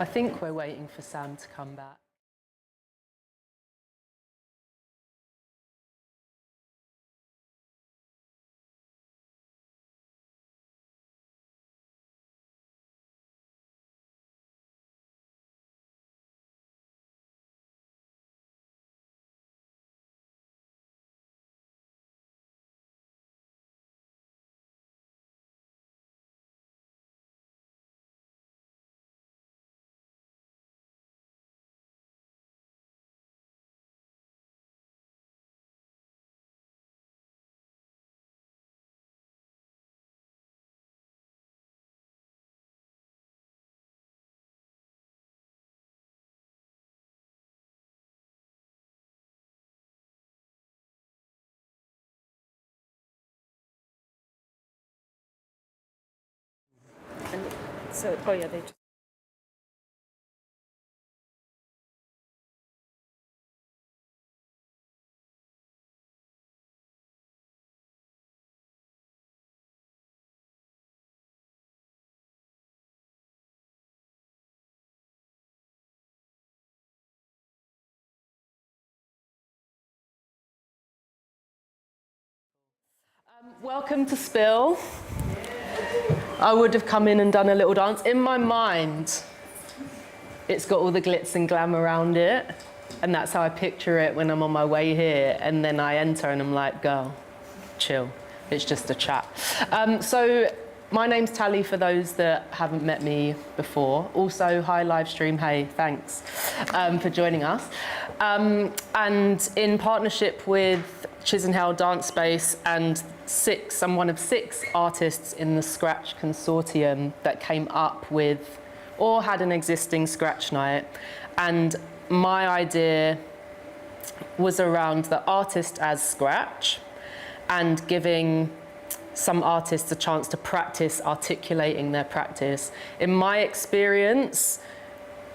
I think we're waiting for Sam to come back. So, oh yeah, they just... Welcome to spiiill. I would have come in and done a little dance. In my mind, it's got all the glitz and glam around it, and that's how I picture it when I'm on my way here, and then I enter and I'm like, girl, chill. It's just a chat. So my name's Tali, for those that haven't met me before. Also, hi livestream, hey, thanks for joining us. And in partnership with Chisenhale Dance Space and I'm one of 6 artists in the Scratch Consortium that came up with or had an existing Scratch night. And my idea was around the artist as Scratch and giving some artists a chance to practice articulating their practice. In my experience,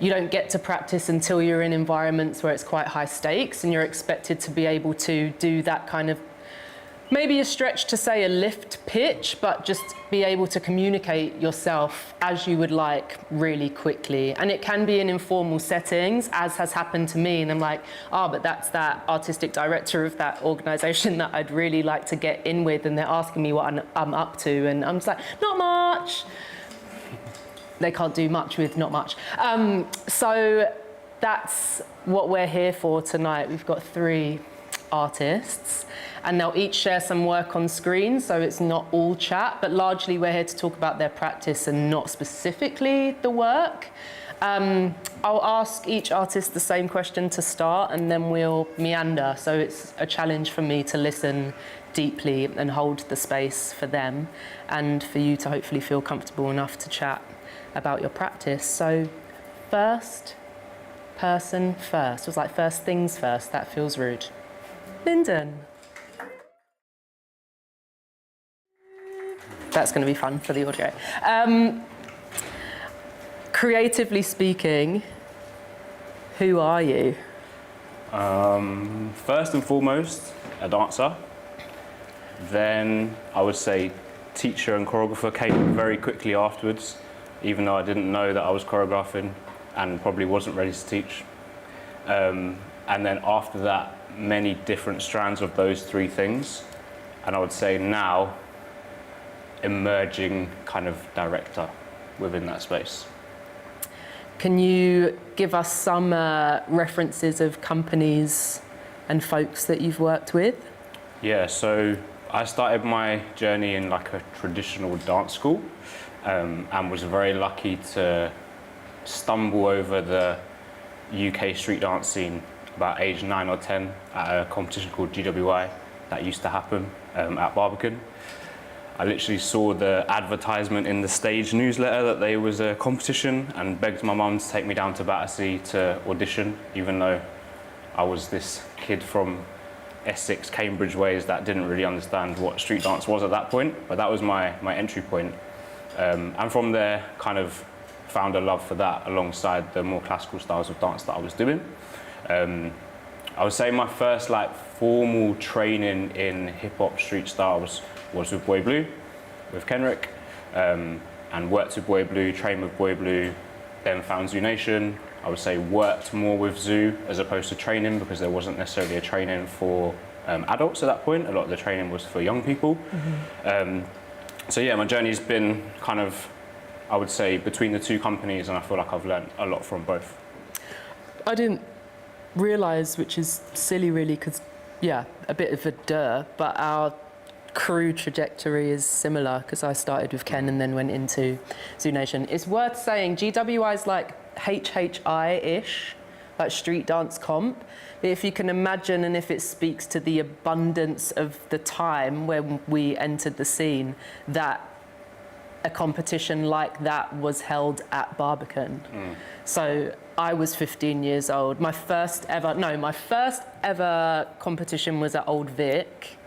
you don't get to practice until you're in environments where it's quite high stakes and you're expected to be able to do that kind of, maybe a stretch to say a lift pitch, but just be able to communicate yourself as you would like really quickly. And it can be in informal settings, as has happened to me. And I'm like, oh, but that's that artistic director of that organization that I'd really like to get in with. And they're asking me what I'm up to. And I'm just like, not much. They can't do much with not much. So that's what we're here for tonight. We've got 3 artists, and they'll each share some work on screen, so it's not all chat, but largely we're here to talk about their practice and not specifically the work. I'll ask each artist the same question to start, and then we'll meander. So it's a challenge for me to listen deeply and hold the space for them, and for you to hopefully feel comfortable enough to chat about your practice. So first person first. It was like first things first. That feels rude. Lyndon. That's going to be fun for the audio. Creatively speaking, who are you? First and foremost, a dancer. Then I would say teacher and choreographer came very quickly afterwards, even though I didn't know that I was choreographing and probably wasn't ready to teach. And then after that, many different strands of those 3 things. And I would say now, emerging kind of director within that space. Can you give us some references of companies and folks that you've worked with? Yeah, so I started my journey in like a traditional dance school, and was very lucky to stumble over the UK street dance scene about age 9 or 10 at a competition called GWI that used to happen at Barbican. I literally saw the advertisement in the stage newsletter that there was a competition and begged my mum to take me down to Battersea to audition, even though I was this kid from Essex, Cambridge ways that didn't really understand what street dance was at that point, but that was my entry point. And from there, kind of found a love for that alongside the more classical styles of dance that I was doing. I would say my first like formal training in hip hop street styles was with Boy Blue, with Kenrick, and worked with Boy Blue, trained with Boy Blue, then found Zoo Nation. I would say worked more with Zoo as opposed to training, because there wasn't necessarily a training for adults at that point. A lot of the training was for young people. So yeah, my journey's been kind of, I would say, between the two companies, and I feel like I've learned a lot from both. I didn't realise, which is silly really, because yeah, a bit of a duh, but our crew trajectory is similar, because I started with Ken and then went into Zoo Nation. It's worth saying GWI is like HHI-ish, like street dance comp. But if you can imagine, and if it speaks to the abundance of the time when we entered the scene, that a competition like that was held at Barbican. So I was 15 years old. My first ever competition was at Old Vic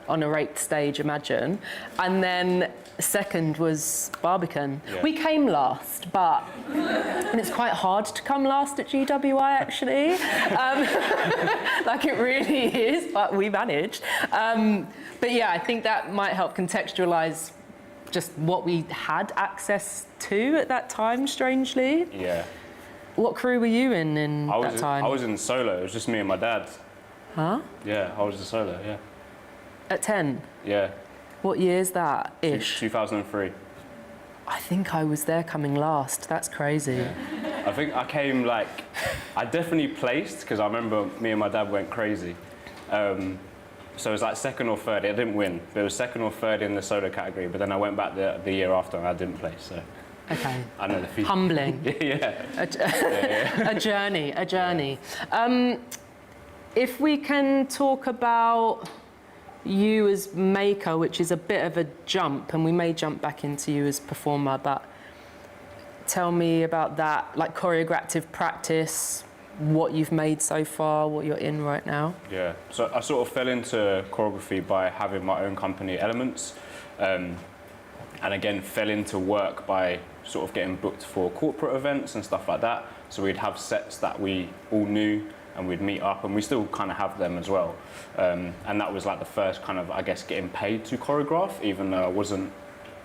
on a raked stage, imagine. And then second was Barbican. Yeah. We came last, and it's quite hard to come last at GWI actually. Like it really is, but we managed. But yeah, I think that might help contextualize just what we had access to at that time, strangely. Yeah. What crew were you in that time? I was in solo. It was just me and my dad. Huh? Yeah, I was in solo, yeah. At 10? Yeah. What year is that, ish? 2003. I think I was there coming last. That's crazy. Yeah. I think I came I definitely placed, because I remember me and my dad went crazy. So it was like second or third. It didn't win, but it was second or third in the solo category. But then I went back the year after and I didn't place. So Okay. I know the feeling. Humbling. Yeah. A journey. Yeah. If we can talk about you as maker, which is a bit of a jump, and we may jump back into you as performer, but tell me about that, like choreographic practice, what you've made so far, what you're in right now. Yeah, so I sort of fell into choreography by having my own company, Elements, and again fell into work by sort of getting booked for corporate events and stuff like that. So we'd have sets that we all knew and we'd meet up, and we still kind of have them as well. And that was like the first kind of, I guess, getting paid to choreograph, even though I wasn't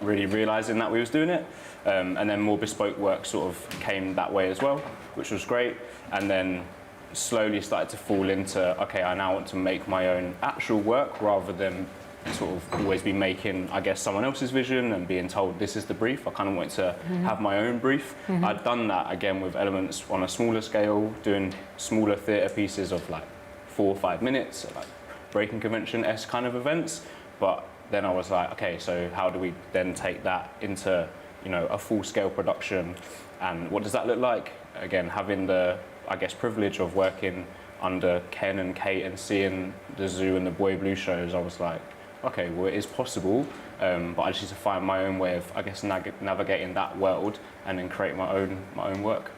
really realising that we was doing it. And then more bespoke work sort of came that way as well, which was great. And then slowly started to fall into, okay, I now want to make my own actual work rather than sort of always be making, I guess, someone else's vision and being told this is the brief. I kind of wanted to have my own brief. I'd done that again with Elements on a smaller scale, doing smaller theatre pieces of like 4 or 5 minutes, like breaking convention-esque kind of events. But then I was like, okay, so how do we then take that into, a full-scale production, and what does that look like? Again, having the, I guess, privilege of working under Ken and Kate and seeing the Zoo and the Boy Blue shows, I was like, okay, well, it is possible, but I just need to find my own way of, I guess, navigating that world and then create my own work.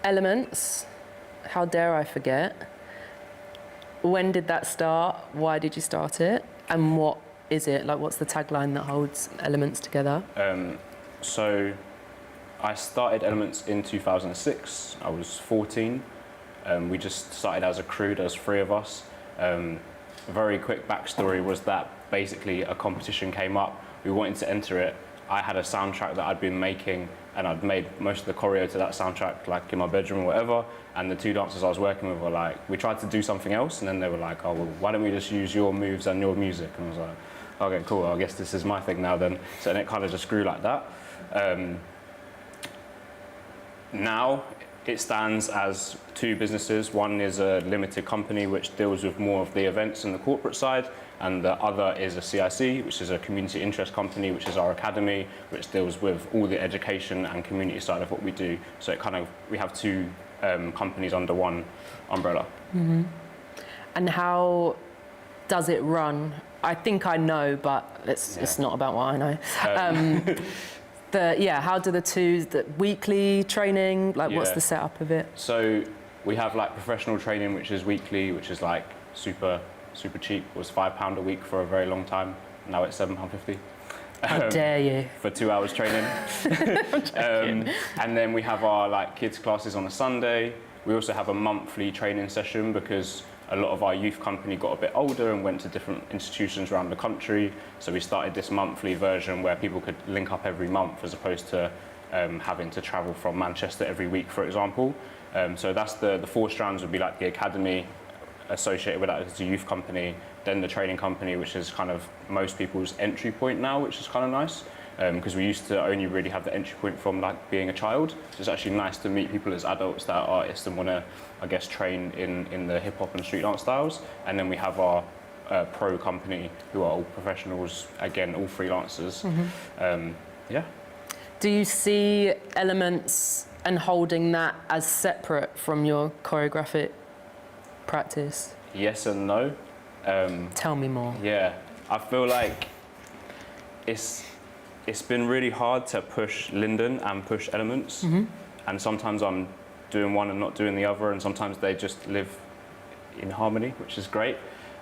Elements, how dare I forget? When did that start? Why did you start it? And what is it? Like, what's the tagline that holds Elements together? So I started Elements in 2006. I was 14. We just started as a crew. There was 3 of us. Very quick backstory was that basically a competition came up. We wanted to enter it. I had a soundtrack that I'd been making, and I'd made most of the choreo to that soundtrack, like in my bedroom or whatever. And the 2 dancers I was working with were like, we tried to do something else, and then they were like, oh, well, why don't we just use your moves and your music? And I was like, okay, cool, I guess this is my thing now then. So then it kind of just grew like that. Now it stands as 2 businesses. One is a limited company which deals with more of the events and the corporate side, and the other is a CIC, which is a community interest company, which is our academy, which deals with all the education and community side of what we do. So it kind of, we have 2 companies under one umbrella. Mm-hmm. And how does it run? I think I know, but it's not about what I know. How do the weekly training, what's the setup of it? So we have like professional training, which is weekly, which is like super cheap. It was £5 a week for a very long time. Now it's £7.50. How dare you? For 2 hours training. And then we have our like kids classes on a Sunday. We also have a monthly training session because a lot of our youth company got a bit older and went to different institutions around the country. So we started this monthly version where people could link up every month as opposed to having to travel from Manchester every week, for example. So that's the 4 strands would be like the academy, associated with that is the youth company, then the training company, which is kind of most people's entry point now, which is kind of nice. Because we used to only really have the entry point from like being a child. So it's actually nice to meet people as adults that are artists and want to, I guess, train in the hip hop and street dance styles. And then we have our pro company, who are all professionals, again, all freelancers. Yeah. Do you see elements and holding that as separate from your choreographic practice? Yes and no. Tell me more. Yeah, I feel like it's been really hard to push Linden and push elements. And sometimes I'm doing one and not doing the other, and sometimes they just live in harmony, which is great.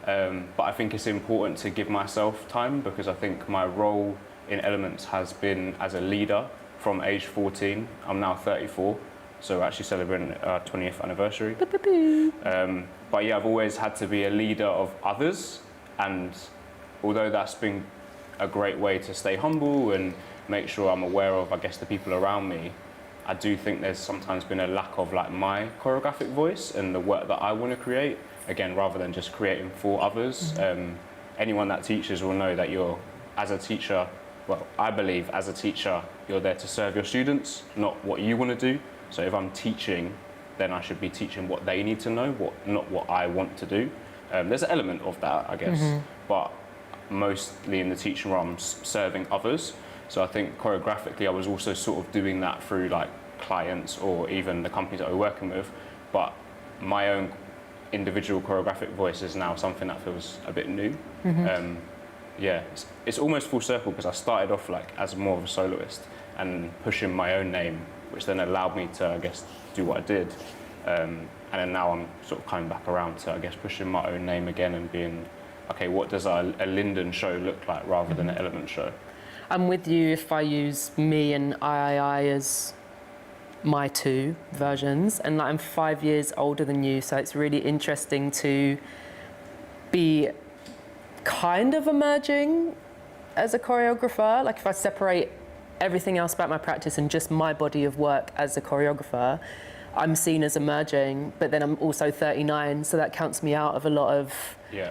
But I think it's important to give myself time, because I think my role in elements has been as a leader from age 14. I'm now 34, so we're actually celebrating our 20th anniversary. But yeah, I've always had to be a leader of others, and although that's been a great way to stay humble and make sure I'm aware of, I guess, the people around me, I do think there's sometimes been a lack of like my choreographic voice and the work that I want to create, again, rather than just creating for others. Anyone that teaches will know that you're, as a teacher, well, I believe as a teacher, you're there to serve your students, not what you want to do. So if I'm teaching, then I should be teaching what they need to know, not what I want to do. There's an element of that, I guess, but mostly in the teaching role, I'm serving others. So I think choreographically, I was also sort of doing that through like clients or even the companies that we're working with. But my own individual choreographic voice is now something that feels a bit new. Yeah, it's almost full circle, because I started off like as more of a soloist and pushing my own name, which then allowed me to, I guess, do what I did. And then now I'm sort of coming back around to, I guess, pushing my own name again and being, okay, what does a Linden show look like rather than an Element show? I'm with you if I use me and III as my 2 versions, and like, I'm 5 years older than you, so it's really interesting to be kind of emerging as a choreographer. Like if I separate everything else about my practice and just my body of work as a choreographer, I'm seen as emerging, but then I'm also 39, so that counts me out of a lot of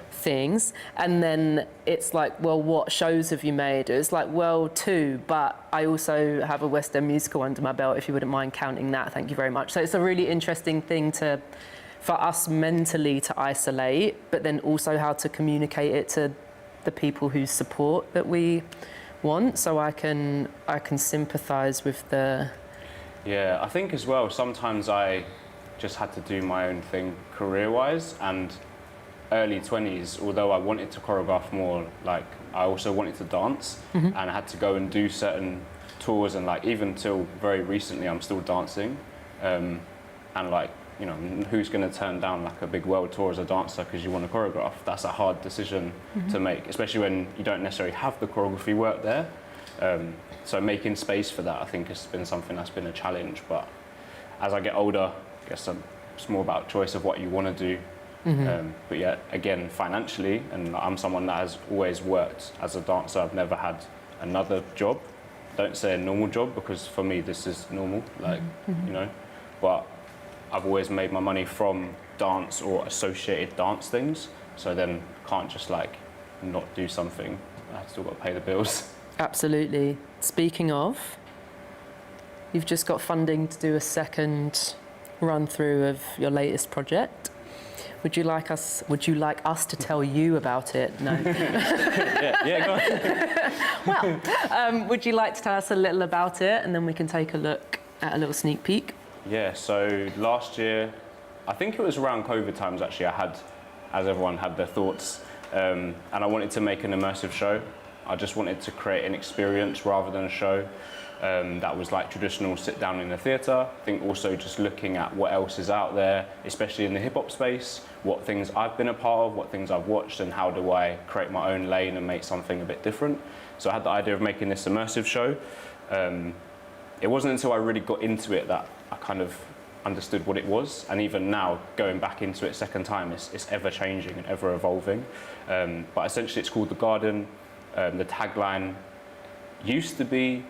things. And then it's like, well, what shows have you made? It's like, well, 2, but I also have a West End musical under my belt, if you wouldn't mind counting that. Thank you very much. So it's a really interesting thing for us mentally to isolate, but then also how to communicate it to the people whose support that we want. So I can sympathise with the... Yeah, I think as well, sometimes I just had to do my own thing career-wise, and early 20s, although I wanted to choreograph more, like I also wanted to dance, and I had to go and do certain tours, and like even till very recently I'm still dancing, and like, you know, who's going to turn down like a big world tour as a dancer because you want to choreograph? That's a hard decision to make, especially when you don't necessarily have the choreography work there. So making space for that, I think, has been something that's been a challenge. But as I get older, I guess it's more about choice of what you want to do. But yeah, again, financially, and I'm someone that has always worked as a dancer. I've never had another job. Don't say a normal job, because for me this is normal, like, you know. But I've always made my money from dance or associated dance things. So then can't just like not do something. I've still got to pay the bills. Absolutely. Speaking of, you've just got funding to do a second run through of your latest project. Would you like us to tell you about it? No. yeah, go on. Well, would you like to tell us a little about it, and then we can take a look at a little sneak peek? Yeah, so last year, I think it was around COVID times actually, I had, as everyone had their thoughts, and I wanted to make an immersive show. I just wanted to create an experience rather than a show that was like traditional sit down in a theatre. I think also just looking at what else is out there, especially in the hip hop space, what things I've been a part of, what things I've watched, and how do I create my own lane and make something a bit different. So I had the idea of making this immersive show. It wasn't until I really got into it that I kind of understood what it was, and even now going back into it second time, it's ever changing and ever evolving. But essentially it's called The Garden. The tagline used to be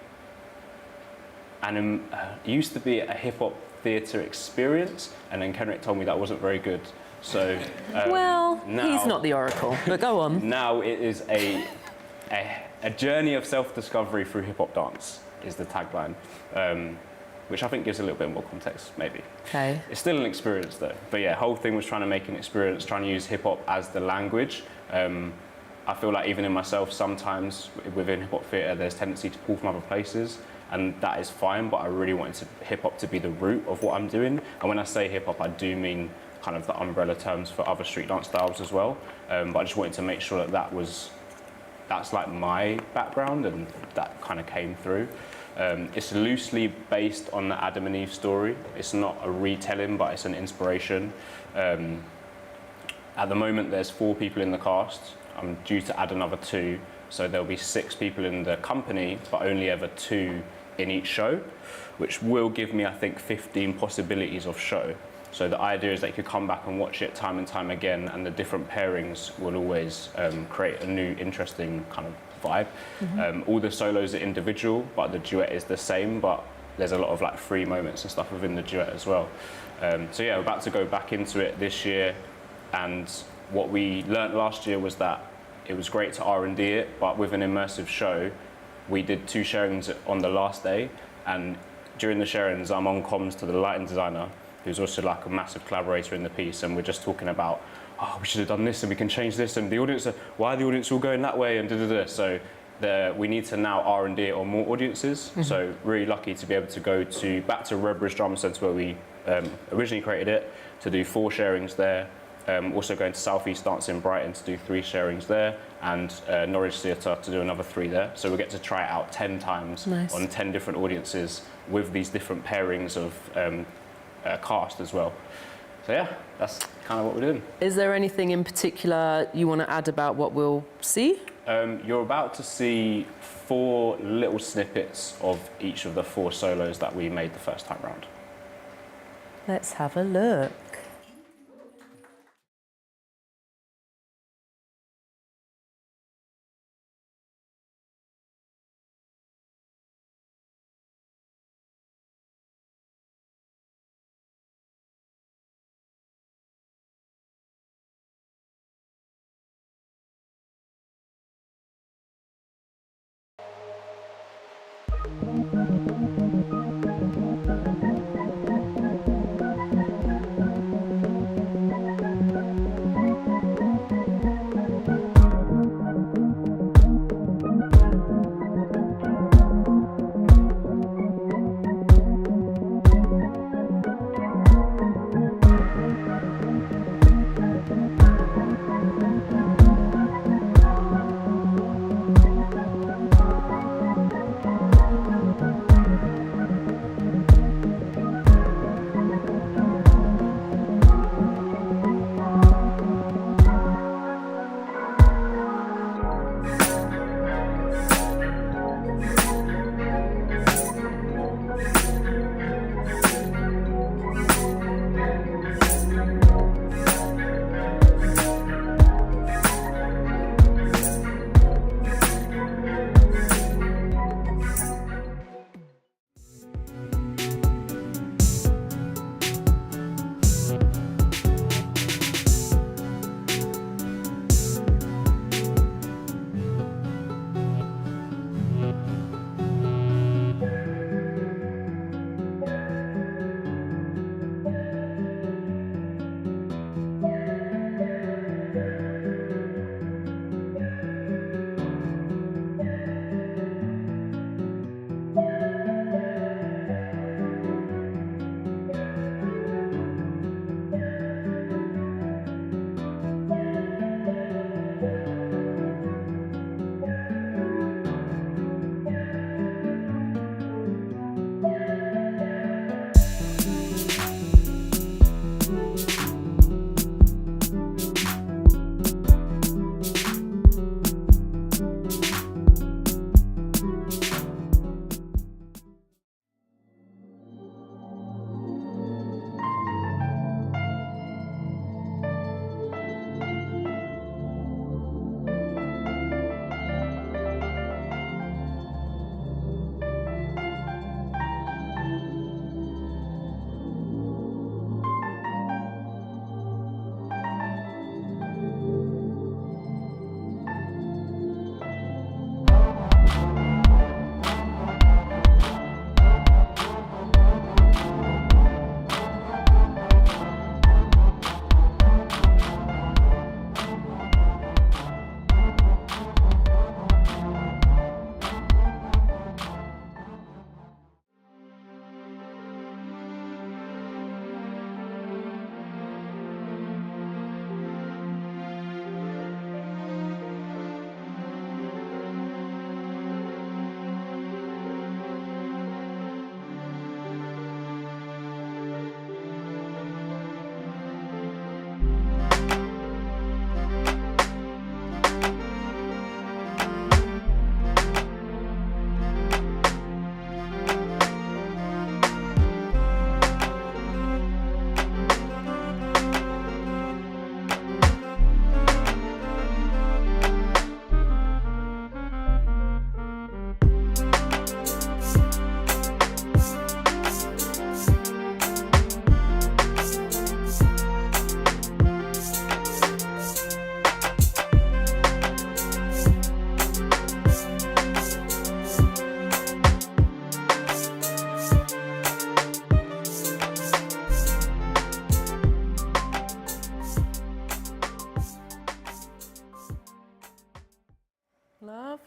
and it used to be a hip hop theatre experience, and then Kenrick told me that wasn't very good. So Well, now, he's not the oracle, but go on. Now it is a journey of self-discovery through hip hop dance is the tagline, which I think gives a little bit more context, maybe. Okay. It's still an experience though, but yeah, whole thing was trying to make an experience, trying to use hip hop as the language. I feel like even in myself, sometimes within hip hop theatre, there's tendency to pull from other places, and that is fine, but I really wanted hip hop to be the root of what I'm doing. And when I say hip hop, I do mean kind of the umbrella terms for other street dance styles as well. But I just wanted to make sure that that's like my background, and that kind of came through. It's loosely based on the Adam and Eve story. It's not a retelling, but it's an inspiration. At the moment, there's 4 people in the cast. I'm due to add another 2, so there'll be 6 people in the company, but only ever 2 in each show, which will give me, I think, 15 possibilities of show. So the idea is that you could come back and watch it time and time again, and the different pairings will always create a new, interesting kind of vibe. All the solos are individual, but the duet is the same, but there's a lot of like free moments and stuff within the duet as well. So yeah, we're about to go back into it this year, and what we learnt last year was that it was great to R&D it, but with an immersive show, we did 2 sharings on the last day, and during the sharings, I'm on comms to the lighting designer, who's also like a massive collaborator in the piece, and we're just talking about, oh, we should have done this, and we can change this, and the audience, why are the audience all going that way, and da-da-da. So we need to now R&D it on more audiences. So really lucky to be able to go back to Redbridge Drama Centre, where we originally created it, to do 4 sharings there. Also going to South East Dance in Brighton to do 3 sharings there, and Norwich Theatre to do another 3 there. So we get to try it out 10 times on 10 different audiences with these different pairings of cast as well. So yeah, that's kind of what we're doing. Is there anything in particular you want to add about what we'll see? You're about to see 4 little snippets of each of the 4 solos that we made the first time round. Let's have a look.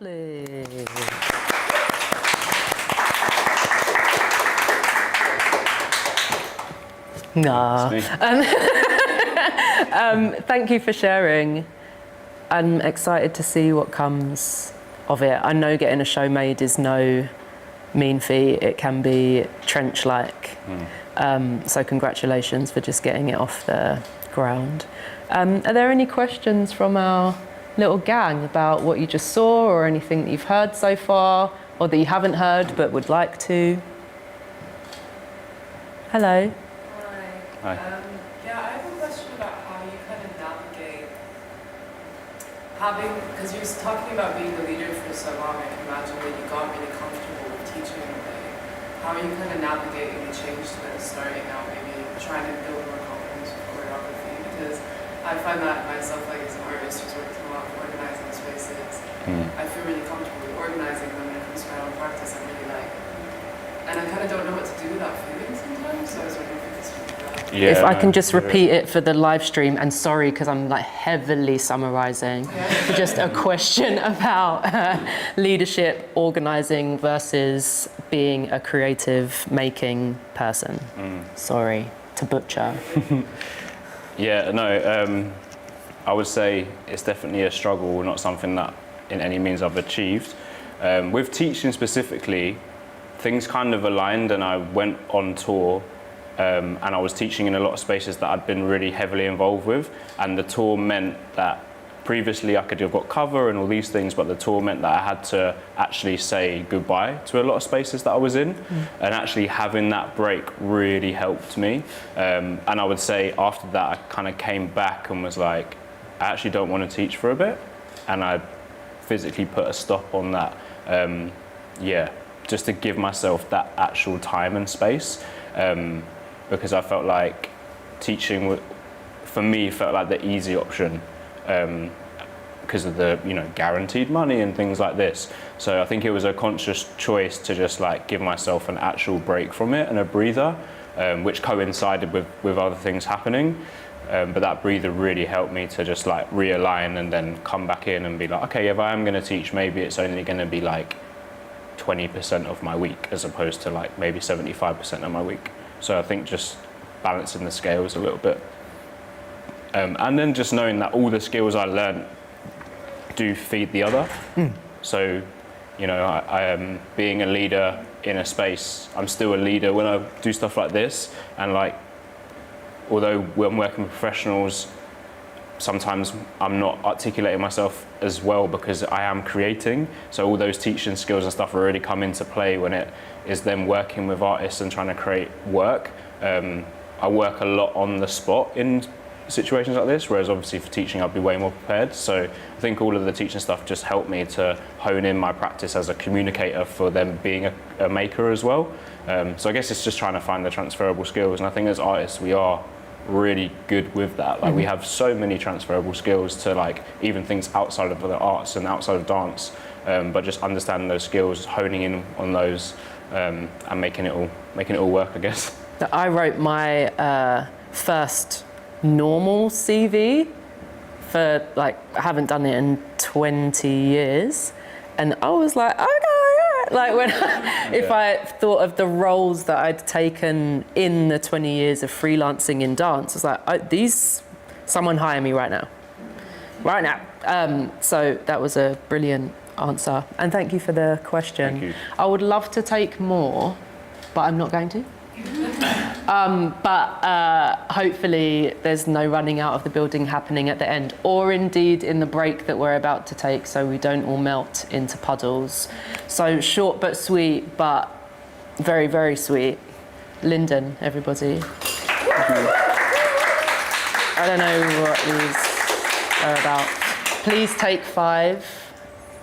Lovely. Nah. Thank you for sharing. I'm excited to see what comes of it. I know getting a show made is no mean feat. It can be trench-like. So congratulations for just getting it off the ground. Are there any questions from our little gang about what you just saw or anything that you've heard so far or that you haven't heard but would like to? Hello. Hi. Yeah, I have a question about how you kind of navigate having, because you're talking about being a leader for so long, I can imagine that you got really comfortable with teaching in a way. How are you kind of navigating the change to it, starting out, maybe trying to build more confidence with choreography? Because I find that myself, like as an artist who's worked a lot with organizing spaces, I feel really comfortable with organizing them when it comes to my own practice. I'm really like, and I kind of don't know what to do with that feeling sometimes, so I was wondering if you could speak to that. Yeah, If I can just repeat it for the live stream, and sorry because I'm like heavily summarizing, just a question about leadership, organizing versus being a creative making person. Sorry to butcher. Yeah, no, I would say it's definitely a struggle, not something that in any means I've achieved. With teaching specifically, things kind of aligned and I went on tour and I was teaching in a lot of spaces that I'd been really heavily involved with, and the tour meant that previously I could have got cover and all these things, but the tour meant that I had to actually say goodbye to a lot of spaces that I was in, and actually having that break really helped me. And I would say after that I kind of came back and was like, I actually don't want to teach for a bit, and I physically put a stop on that. Just to give myself that actual time and space, because I felt like teaching, for me, felt like the easy option, because of the guaranteed money and things like this. So I think it was a conscious choice to just like give myself an actual break from it and a breather, which coincided with other things happening. But that breather really helped me to just like realign and then come back in and be like, okay, if I am going to teach, maybe it's only going to be like 20% of my week as opposed to like maybe 75% of my week. So I think just balancing the scales a little bit. And then just knowing that all the skills I learned do feed the other. So, I am being a leader in a space, I'm still a leader when I do stuff like this. And like, although when I'm working with professionals, sometimes I'm not articulating myself as well because I am creating. So all those teaching skills and stuff really come into play when it is them working with artists and trying to create work. I work a lot on the spot in situations like this, whereas obviously for teaching I'd be way more prepared. So I think all of the teaching stuff just helped me to hone in my practice as a communicator for them being a maker as well. So I guess it's just trying to find the transferable skills, and I think as artists we are really good with that. Like we have so many transferable skills to like even things outside of the arts and outside of dance, but just understanding those skills, honing in on those, and making it all work, I guess. I wrote my first normal CV for like, I haven't done it in 20 years, and I was like, okay, yeah. Like when if I thought of the roles that I'd taken in the 20 years of freelancing in dance, I was like, someone hire me right now. So that was a brilliant answer, and thank you for the question. Thank you. I would love to take more, but I'm not going to. But hopefully there's no running out of the building happening at the end, or indeed in the break that we're about to take, so we don't all melt into puddles. So short but sweet, but very, very sweet. Lyndon, everybody. I don't know what these are about. Please take 5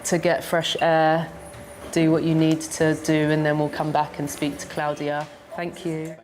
to get fresh air, do what you need to do, and then we'll come back and speak to Claudia. Thank you.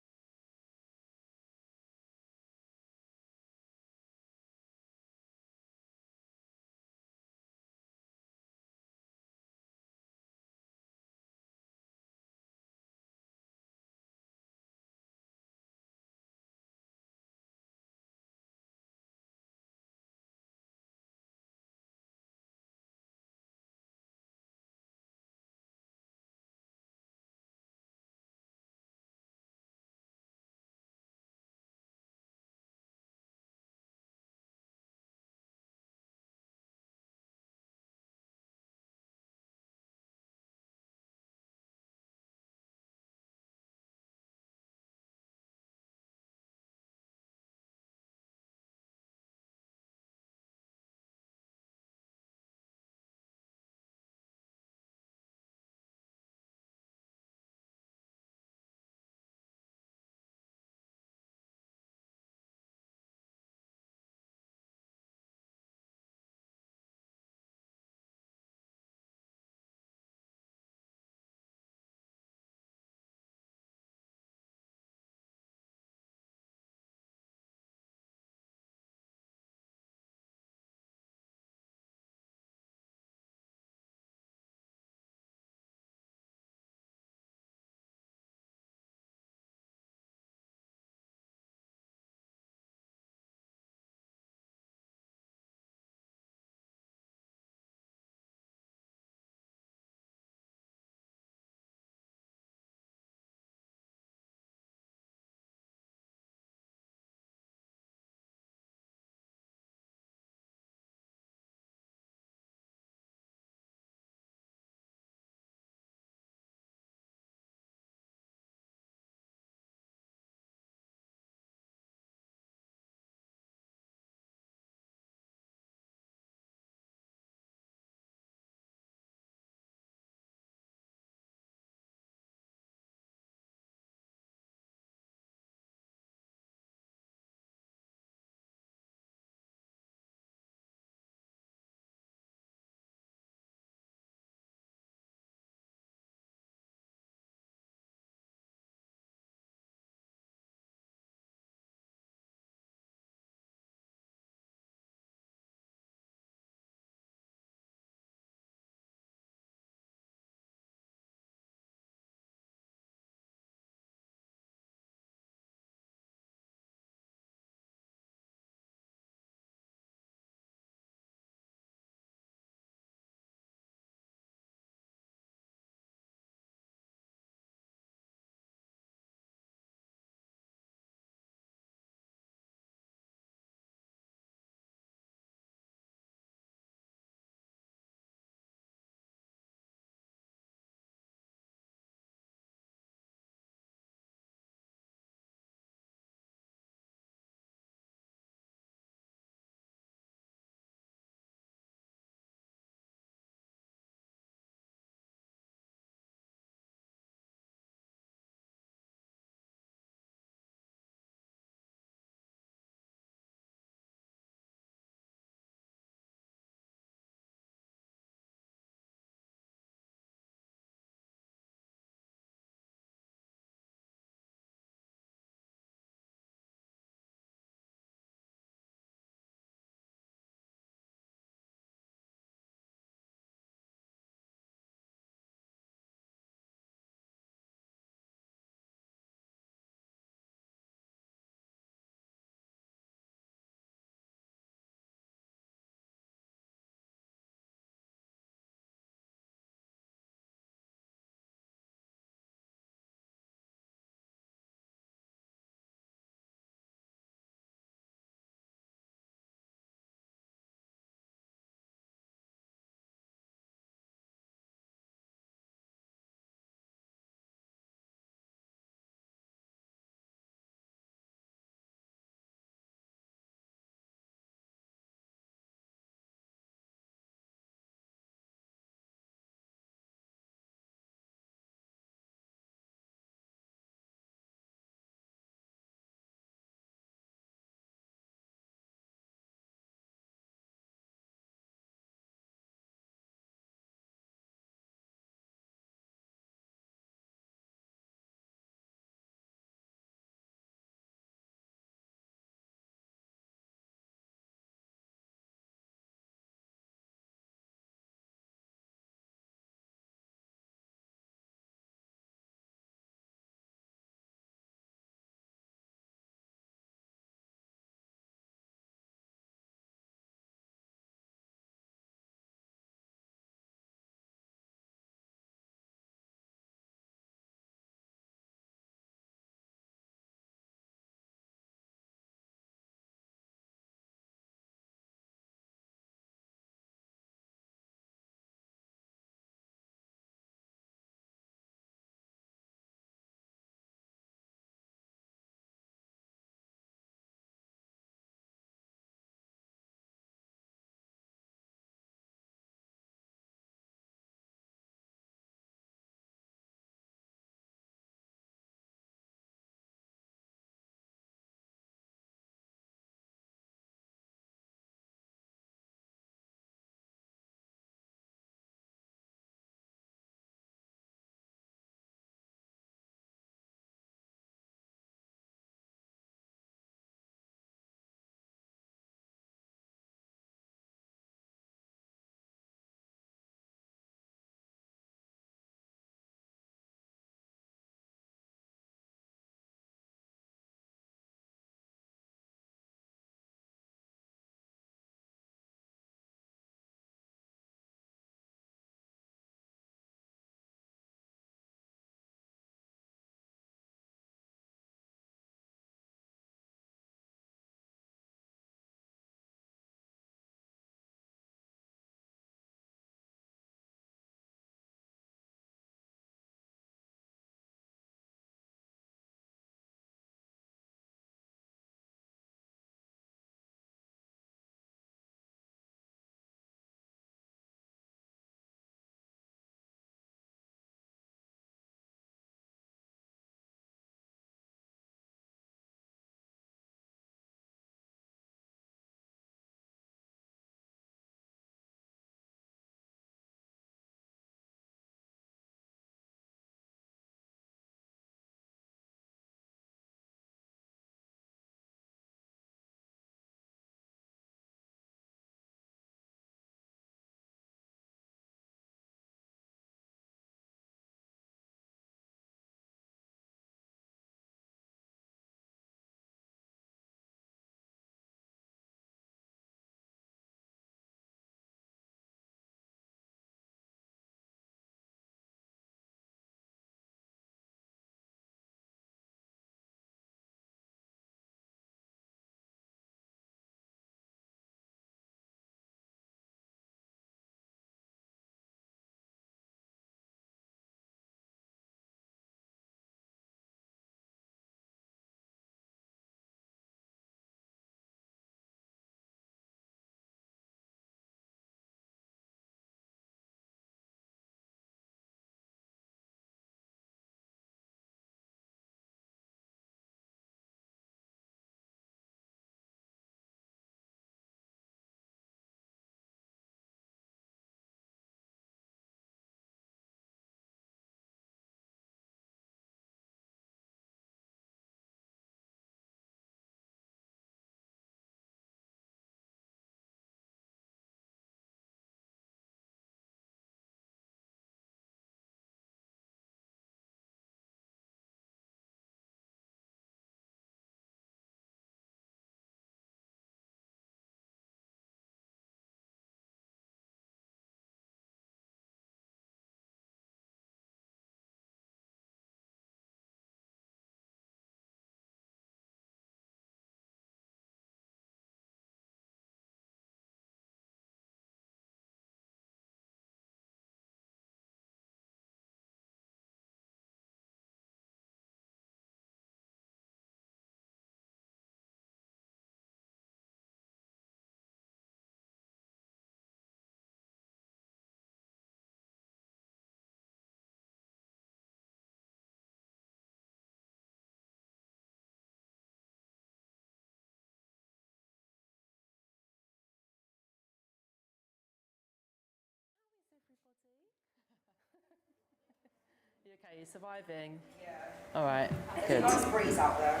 You okay? You're surviving? Yeah. All right, good. There's a nice breeze out there.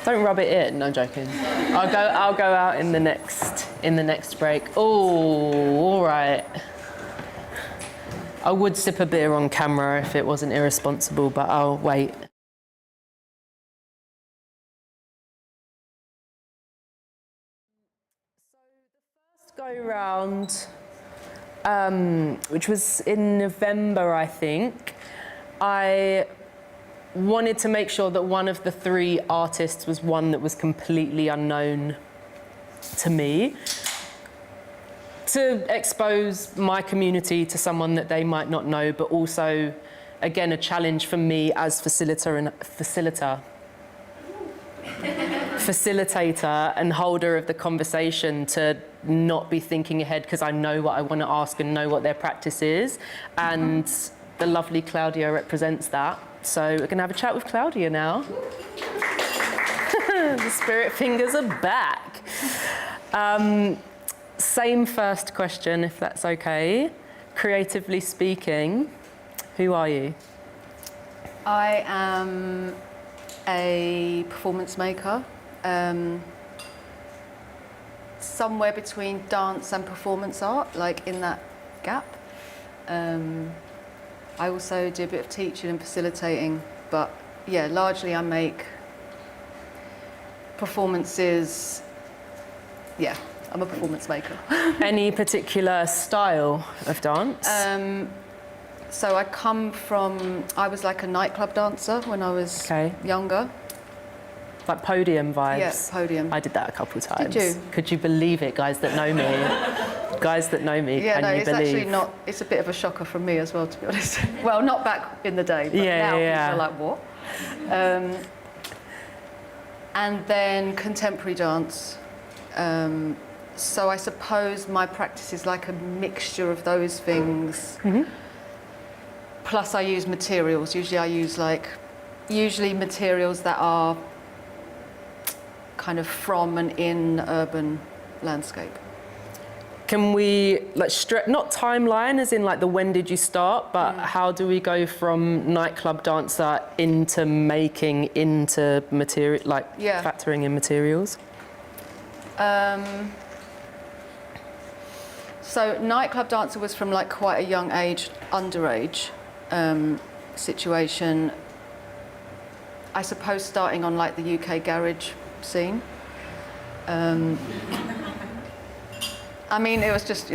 Don't rub it in. No, I'm joking. I'll go out in the next break. Oh, all right. I would sip a beer on camera if it wasn't irresponsible, but I'll wait. So the first go round, which was in November, I think, I wanted to make sure that one of the three artists was one that was completely unknown to me, to expose my community to someone that they might not know, but also, again, a challenge for me as facilitator and holder of the conversation to not be thinking ahead, because I know what I want to ask and know what their practice is. And the lovely Claudia represents that. So we're going to have a chat with Claudia now. The spirit fingers are back. Same first question, if that's okay. Creatively speaking, who are you? I am a performance maker, somewhere between dance and performance art, like in that gap. I also do a bit of teaching and facilitating, but yeah, largely I make performances. Yeah, I'm a performance maker. Any particular style of dance? So I was like a nightclub dancer when I was younger. Like podium vibes? Yeah, podium. I did that a couple of times. Did you? Could you believe it, guys that know me? Guys that know me, Yeah, can no, you it's believe? actually not, it's a bit of a shocker from me as well, to be honest. Well, not back in the day, but now people are like, what? And then contemporary dance. So I suppose my practice is like a mixture of those things. Mm-hmm. Plus I use materials. Usually I use materials that are kind of from and in urban landscape. Can we not timeline as in like the when did you start, but how do we go from nightclub dancer into making into material, factoring in materials? So nightclub dancer was from like quite a young age, underage situation. I suppose starting on like the UK garage scene. I mean, it was just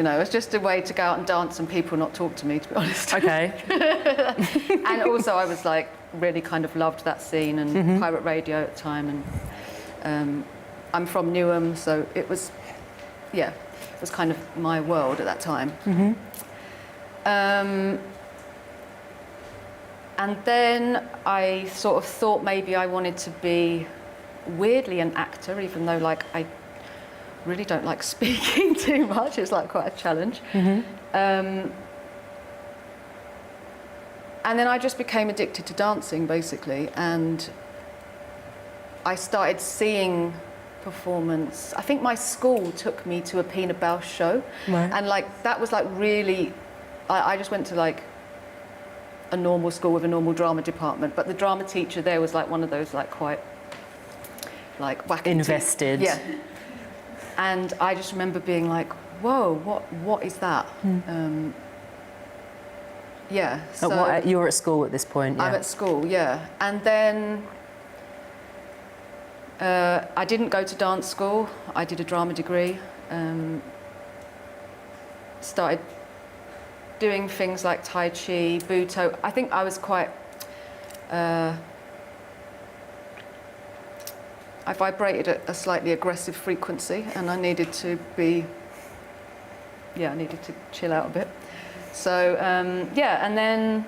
a way to go out and dance and people not talk to me, to be honest. Okay. And also I was like, really kind of loved that scene and pirate radio at the time. And I'm from Newham, so it was kind of my world at that time. Mm-hmm. And then I sort of thought maybe I wanted to be, weirdly, an actor, even though like I really don't like speaking too much. It's like quite a challenge. Mm-hmm. And then I just became addicted to dancing, basically, and I started seeing performance. I think my school took me to a Pina Bausch show, and like that was like really. I just went to like a normal school with a normal drama department, but the drama teacher there was like one of those like quite like wacky. Invested. Yeah. And I just remember being like, whoa, what is that? Yeah. So you're at school at this point, yeah? I'm at school, yeah. And then I didn't go to dance school. I did a drama degree. Started doing things like Tai Chi, Buto. I think I was quite... I vibrated at a slightly aggressive frequency and I needed to I needed to chill out a bit. So, and then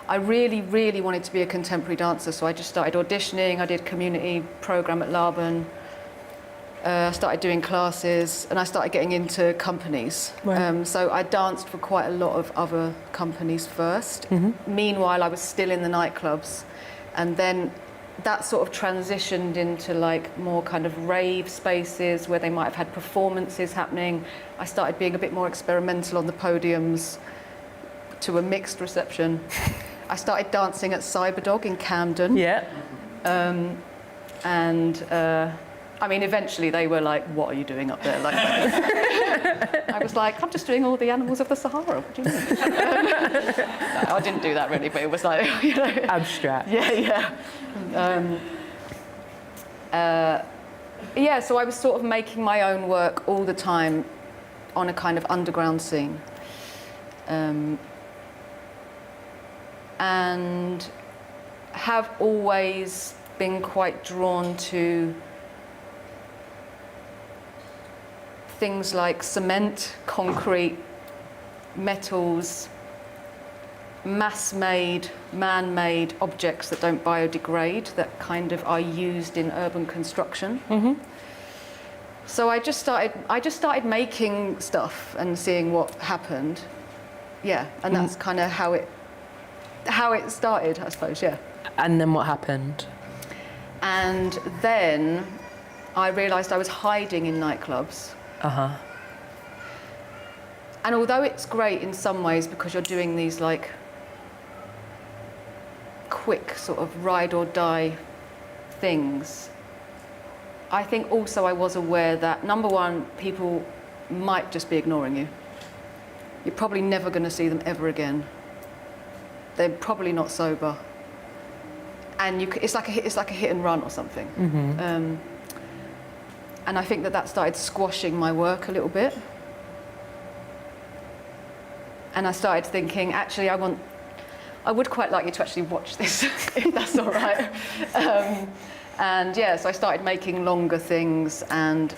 I really, really wanted to be a contemporary dancer, so I just started auditioning. I did a community program at Laban. I started doing classes and I started getting into companies. Right. So I danced for quite a lot of other companies first. Mm-hmm. Meanwhile, I was still in the nightclubs, and then that sort of transitioned into like more kind of rave spaces where they might have had performances happening. I started being a bit more experimental on the podiums, to a mixed reception. I started dancing at Cyberdog in Camden. Yeah. I mean, eventually they were like, what are you doing up there? Like, I was like, I'm just doing all the animals of the Sahara. What do you mean? No, I didn't do that really, but it was like, you know. Abstract. Yeah. Yeah, so I was sort of making my own work all the time on a kind of underground scene. And have always been quite drawn to things like cement, concrete, metals, mass-made, man-made objects that don't biodegrade, that kind of are used in urban construction. Mm-hmm. So I just started making stuff and seeing what happened. Yeah, and that's kind of how it started, I suppose, yeah. And then what happened? And then I realised I was hiding in nightclubs. Uh-huh. And although it's great in some ways because you're doing these like quick sort of ride or die things, I think also I was aware that, number one, people might just be ignoring you. You're probably never going to see them ever again. They're probably not sober. And it's like a hit and run or something. Mm-hmm. And I think that started squashing my work a little bit. And I started thinking, actually, I would quite like you to actually watch this, if that's all right. And yeah, so I started making longer things, and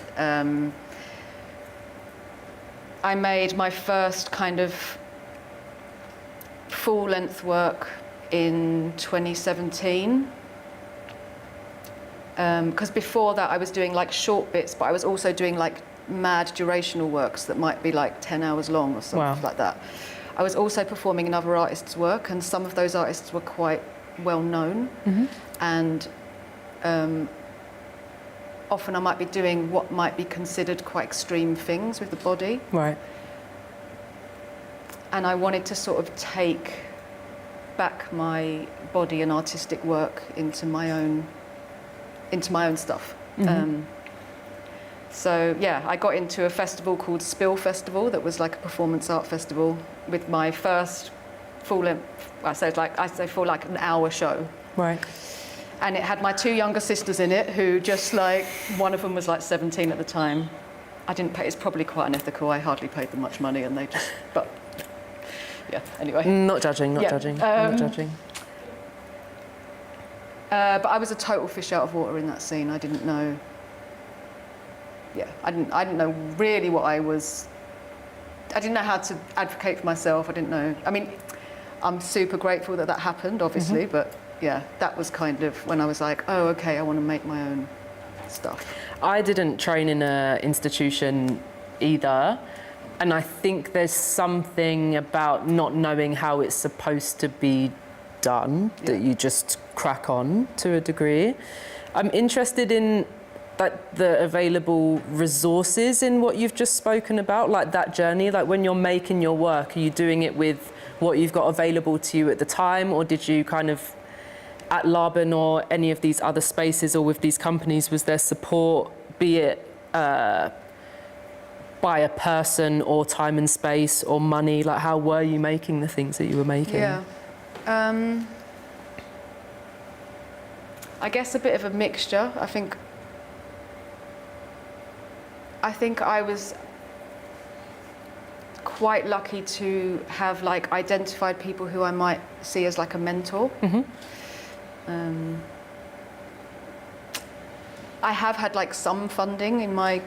I made my first kind of full-length work in 2017. Because before that I was doing like short bits, but I was also doing like mad durational works that might be like 10 hours long or something like that. I was also performing in other artists' work, and some of those artists were quite well known. Mm-hmm. And often I might be doing what might be considered quite extreme things with the body. Right. And I wanted to sort of take back my body and artistic work into my own stuff. Mm-hmm. So yeah, I got into a festival called Spiiill Festival that was like a performance art festival with my first full-length, I say for like an hour show. Right. And it had my two younger sisters in it who just like, one of them was like 17 at the time. I didn't pay, it's probably quite unethical, I hardly paid them much money, and they just, but yeah, anyway. Not judging. Not judging. But I was a total fish out of water in that scene. I didn't know. Yeah, I didn't know really what I was. I didn't know how to advocate for myself. I didn't know. I mean, I'm super grateful that happened, obviously. Mm-hmm. But yeah, that was kind of when I was like, oh, okay, I want to make my own stuff. I didn't train in an institution either. And I think there's something about not knowing how it's supposed to be done that you just crack on to a degree. I'm interested in like the available resources in what you've just spoken about, like that journey, like when you're making your work, are you doing it with what you've got available to you at the time, or did you kind of at Laban or any of these other spaces or with these companies, was there support, be it by a person or time and space or money? Like how were you making the things that you were making? Yeah. I guess a bit of a mixture. I think I was quite lucky to have like identified people who I might see as like a mentor. Mm-hmm. I have had like some funding in my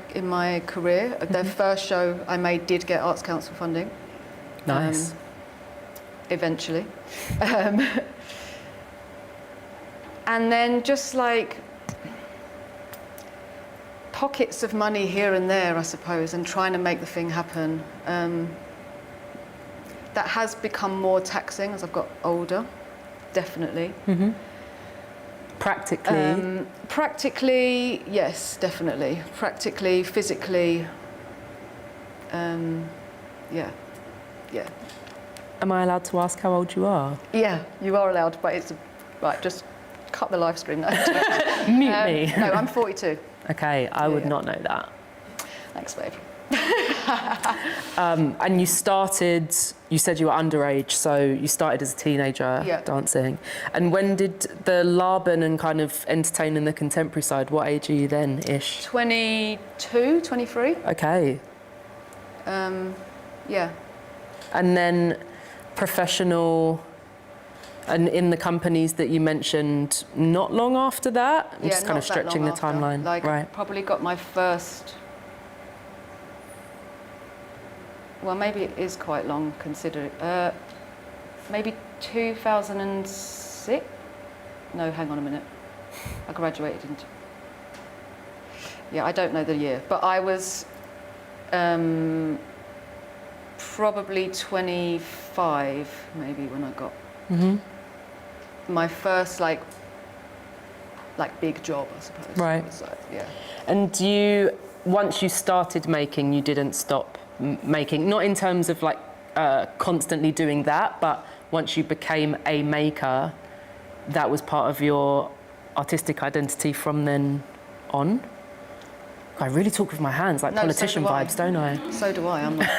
career. Mm-hmm. The first show I made did get Arts Council funding. Nice. Eventually. And then just like pockets of money here and there, I suppose, and trying to make the thing happen. That has become more taxing as I've got older, definitely. Mm-hmm. Practically? Practically, yes, definitely. Practically, physically, yeah. Am I allowed to ask how old you are? Yeah, you are allowed, but it's right. Just cut the live stream now. Mute me. No, I'm 42. Okay, I would Yeah. not know that. Thanks, babe. And you started, you said you were underage, so you started as a teenager Yeah. dancing. And when did the Laban and kind of entertaining the contemporary side, what age are you then-ish? 22, 23. Okay. Yeah. And then professional and in the companies that you mentioned not long after that? I'm Yeah, just kind not of that stretching long the after. timeline. Like, right. probably got my first. Well, maybe it is quite long considering. Maybe 2006. No, hang on a minute. I graduated in. Yeah, I don't know the year, but I was probably 25, maybe, when I got my first like big job, I suppose. Right. It was like, yeah. And once you started making, you didn't stop making, not in terms of like constantly doing that, but once you became a maker, that was part of your artistic identity from then on? I really talk with my hands, like No, politician so do I. vibes, don't I? So do I. I'm not.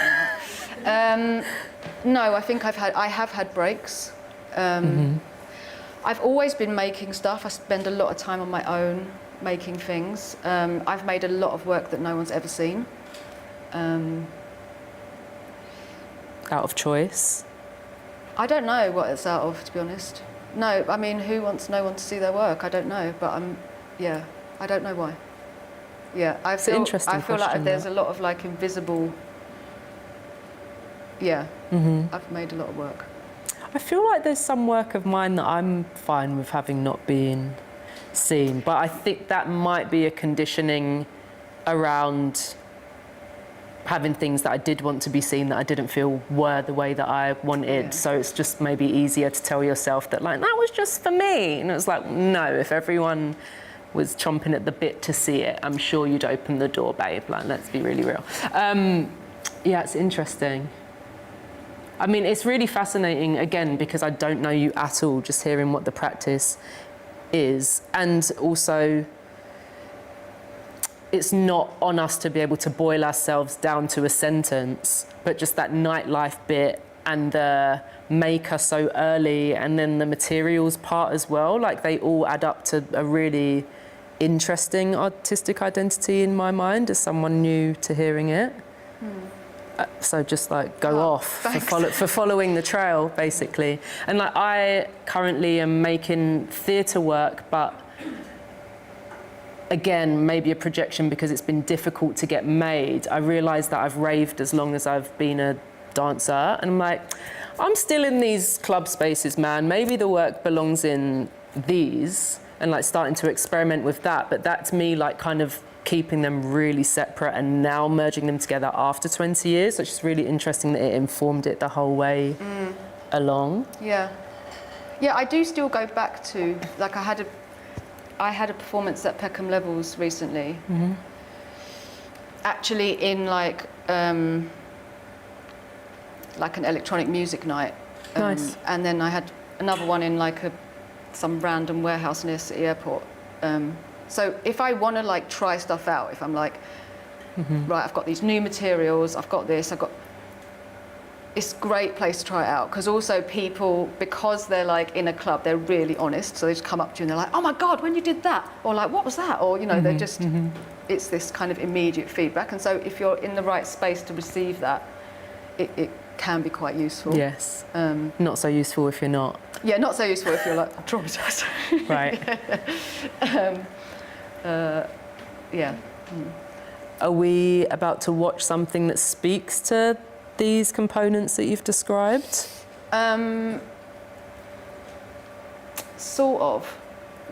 No, I think I have had breaks. I've always been making stuff. I spend a lot of time on my own making things. I've made a lot of work that no one's ever seen. Out of choice? I don't know what it's out of, to be honest. No, I mean, who wants no one to see their work? I don't know, but yeah, I don't know why. Yeah, I an feel interesting like question, there's that. a lot of like invisible. Yeah, I've made a lot of work. I feel like there's some work of mine that I'm fine with having not been seen, but I think that might be a conditioning around having things that I did want to be seen that I didn't feel were the way that I wanted. Yeah. So it's just maybe easier to tell yourself that like, that was just for me. And it's like, no, if everyone was chomping at the bit to see it, I'm sure you'd open the door, babe. Like, let's be really real. Yeah, it's interesting. I mean, it's really fascinating, again, because I don't know you at all, just hearing what the practice is. And also, it's not on us to be able to boil ourselves down to a sentence, but just that nightlife bit and the maker so early, and then the materials part as well, like they all add up to a really interesting artistic identity in my mind as someone new to hearing it. So just like go off for following the trail, basically. And like I currently am making theatre work, but again, maybe a projection because it's been difficult to get made. I realise that I've raved as long as I've been a dancer, and I'm like, I'm still in these club spaces, man. Maybe the work belongs in these, and like starting to experiment with that. But that's me like kind of keeping them really separate and now merging them together after 20 years. So it's just really interesting that it informed it the whole way along. Yeah, yeah. I do still go back to like I had a performance at Peckham Levels recently. Actually, in like an electronic music night. Nice. And then I had another one in like some random warehouse near City Airport. So if I want to like try stuff out, if I'm like, right, I've got these new materials, I've got this, it's a great place to try it out, because also people, because they're like in a club, they're really honest, so they just come up to you and they're like, oh my God, when you did that, or like, what was that, or you know, they're just, it's this kind of immediate feedback, and so if you're in the right space to receive that, it can be quite useful. Yes. Not so useful if you're not. Yeah, not so useful if you're like traumatized. Right. Yeah. Are we about to watch something that speaks to these components that you've described? Sort of.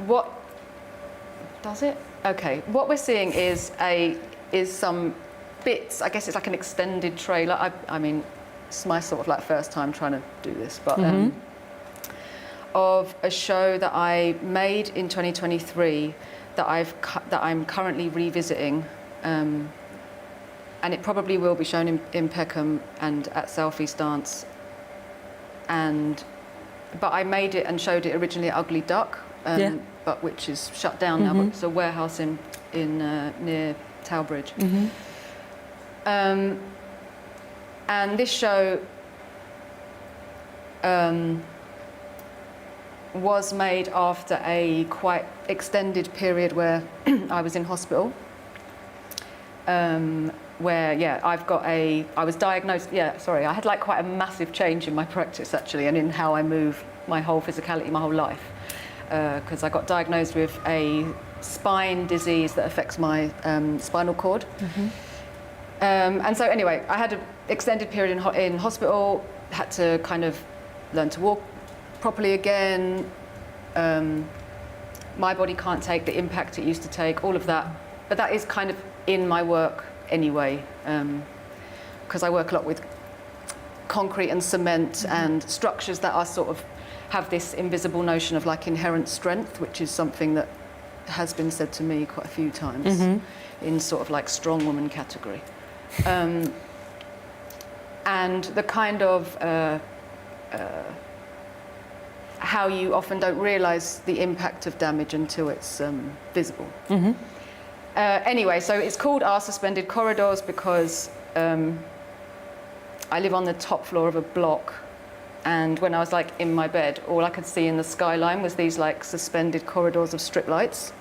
What does it? Okay. What we're seeing is some bits. I guess it's like an extended trailer. I mean, it's my sort of like first time trying to do this, but of a show that I made in 2023 that I'm currently revisiting. And it probably will be shown in Peckham and at Southeast Dance But I made it and showed it originally at Ugly Duck, but which is shut down now. But it's a warehouse in near Tower Bridge. And this show was made after a quite extended period where I was in hospital. Where I was diagnosed, I had like quite a massive change in my practice actually, and in how I move my whole physicality, my whole life, because I got diagnosed with a spine disease that affects my spinal cord. And so anyway, I had an extended period in hospital, had to kind of learn to walk properly again. My body can't take the impact it used to take, all of that, but that is kind of in my work anyway, because I work a lot with concrete and cement and structures that are sort of have this invisible notion of like inherent strength, which is something that has been said to me quite a few times in sort of like strong woman category. And the kind of how you often don't realise the impact of damage until it's visible. Anyway, so it's called Our Suspended Corridors because I live on the top floor of a block, and when I was like in my bed, all I could see in the skyline was these like suspended corridors of strip lights.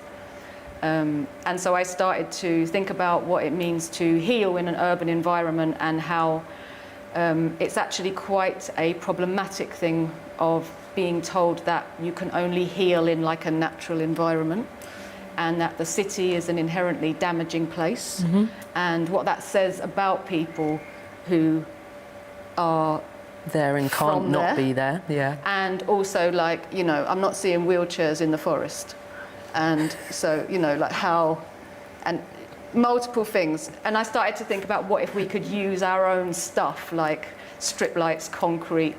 And so I started to think about what it means to heal in an urban environment, and how it's actually quite a problematic thing of being told that you can only heal in like a natural environment, and that the city is an inherently damaging place, and what that says about people who are there and can't not be there. And also, like, you know, I'm not seeing wheelchairs in the forest, and so, you know, like how, and multiple things. And I started to think about what if we could use our own stuff, like strip lights, concrete,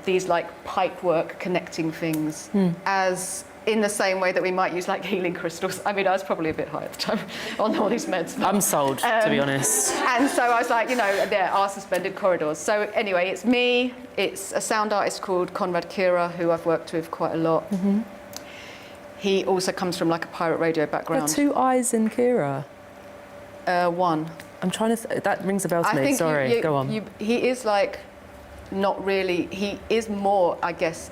these like pipe work connecting things, as in the same way that we might use like healing crystals. I mean, I was probably a bit high at the time on all these meds. I'm sold, to be honest. And so I was like, you know, there are suspended corridors. So anyway, it's me, it's a sound artist called Conrad Kira, who I've worked with quite a lot. He also comes from like a pirate radio background. There are 2 eyes in Kira. One. I'm trying to, that rings a bell to me, sorry, go on. He is like, not really, he is more, I guess,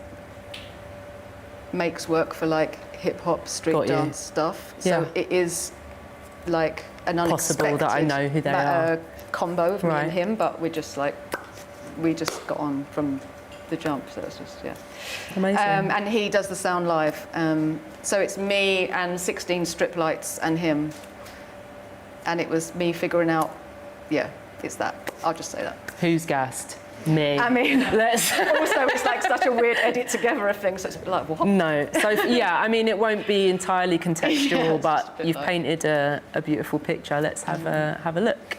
makes work for like hip hop, street dance stuff. So it is like an unexpected possible that I know who they are. Combo of me and him, but we just got on from the jump. So it's just amazing. And he does the sound live. So it's me and 16 strip lights and him. And it was me figuring out, it's that. I'll just say that. Who's gassed? Me. I mean, also it's like such a weird edit together of things. So it's like, what? No. So I mean, it won't be entirely contextual, but you've painted a beautiful picture. Let's have a look.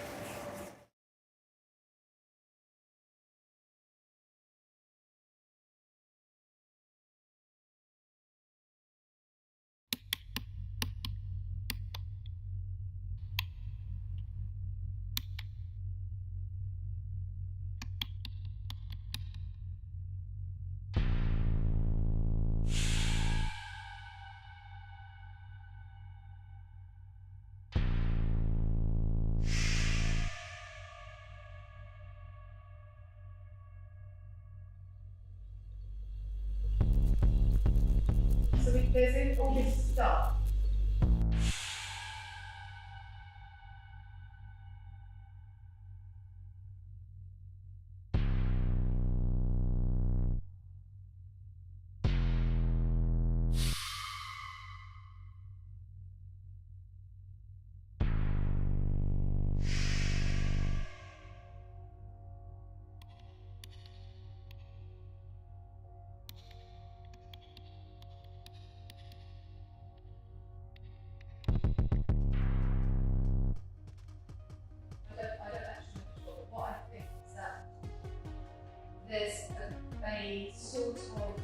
So there's all this stuff. There's a sort of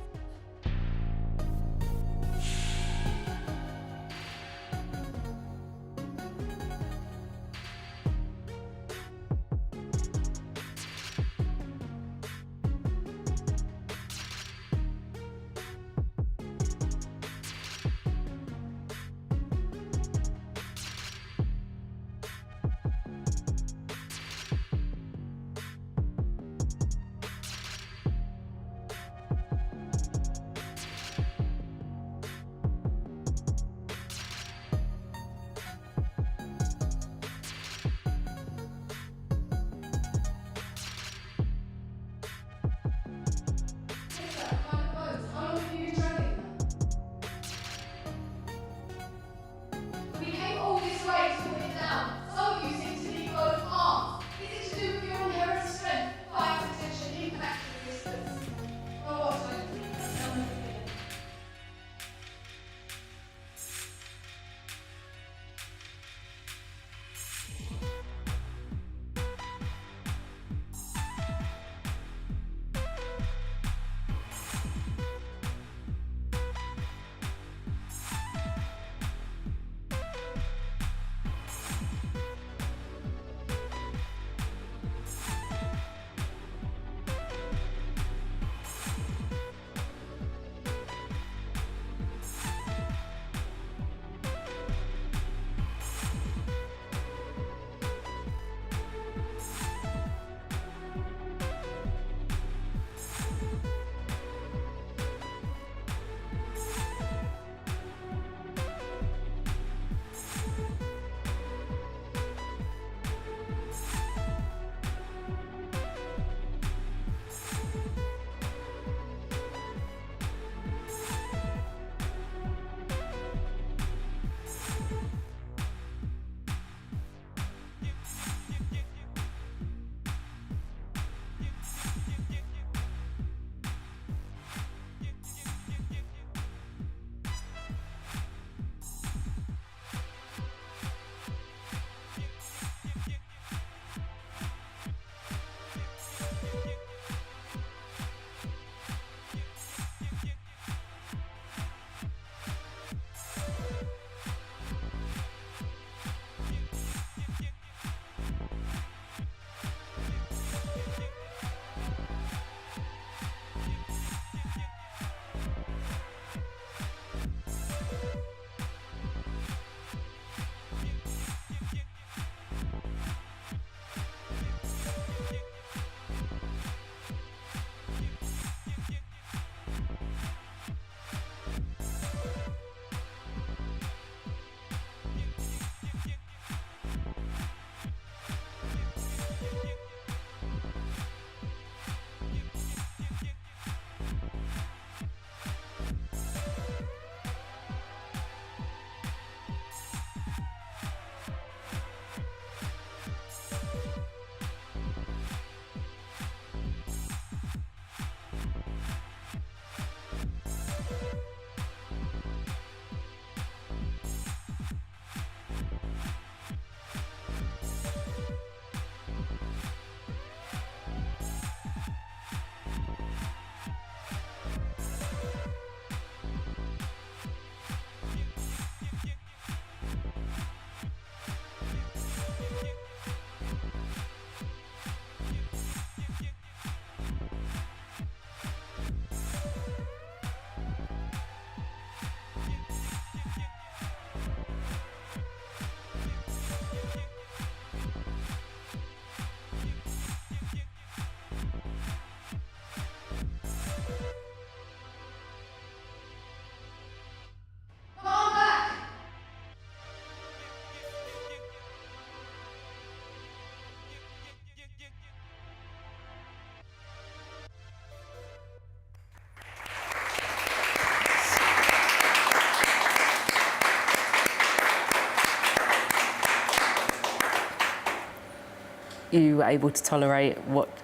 you were able to tolerate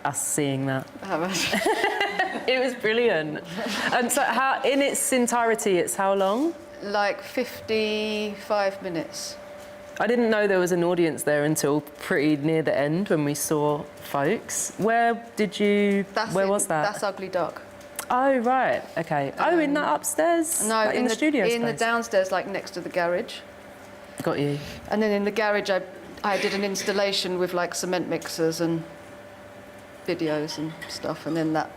us seeing that. It was brilliant. And so how, in its entirety, it's how long? Like 55 minutes. I didn't know there was an audience there until pretty near the end when we saw folks. Where was that? That's Ugly Duck. Oh, right, okay. In that upstairs? No, like in the studio in the space? downstairs, like next to the garage. Got you. And then in the garage, I did an installation with like cement mixers and videos and stuff, and then that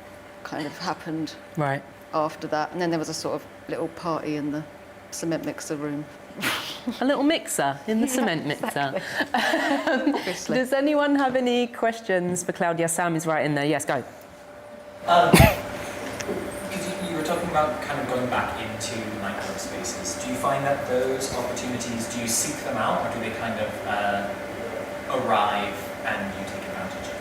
kind of happened Right. after that. And then there was a sort of little party in the cement mixer room. A little mixer in the cement mixer. Obviously. Does anyone have any questions for Claudia? Sam is right in there. Yes, go. You were talking about kind of going back into nightclub spaces. Do you find that those opportunities, do you seek them out, or do they kind of arrive and you take advantage of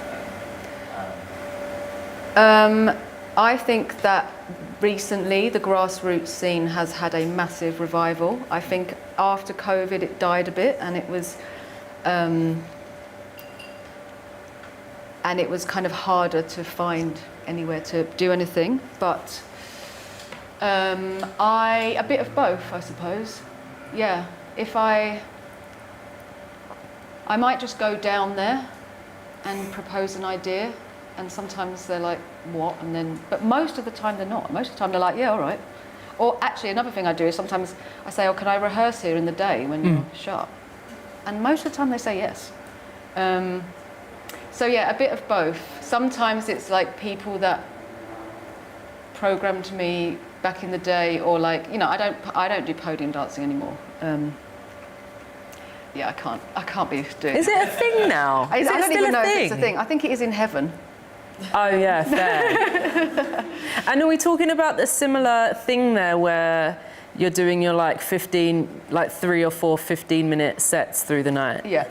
them? I think that recently the grassroots scene has had a massive revival. I think after COVID it died a bit, and it was kind of harder to find anywhere to do anything. But a bit of both, I suppose. Yeah, if I might just go down there and propose an idea, and sometimes they're like, what? But most of the time they're not. Most of the time they're like, yeah, all right. Or actually, another thing I do is sometimes I say, oh, can I rehearse here in the day when you're sharp? And most of the time they say yes. So yeah, a bit of both. Sometimes it's like people that programmed me back in the day, or like, you know, I don't do podium dancing ananymore. Yeah, I can't be doing it. Is it a thing now? I Is it don't still even know a if thing? it's a thing. I think it is in heaven. Oh yeah, fair. And are we talking about the similar thing there where you're doing your like 3 or 4 15-minute sets through the night? Yeah.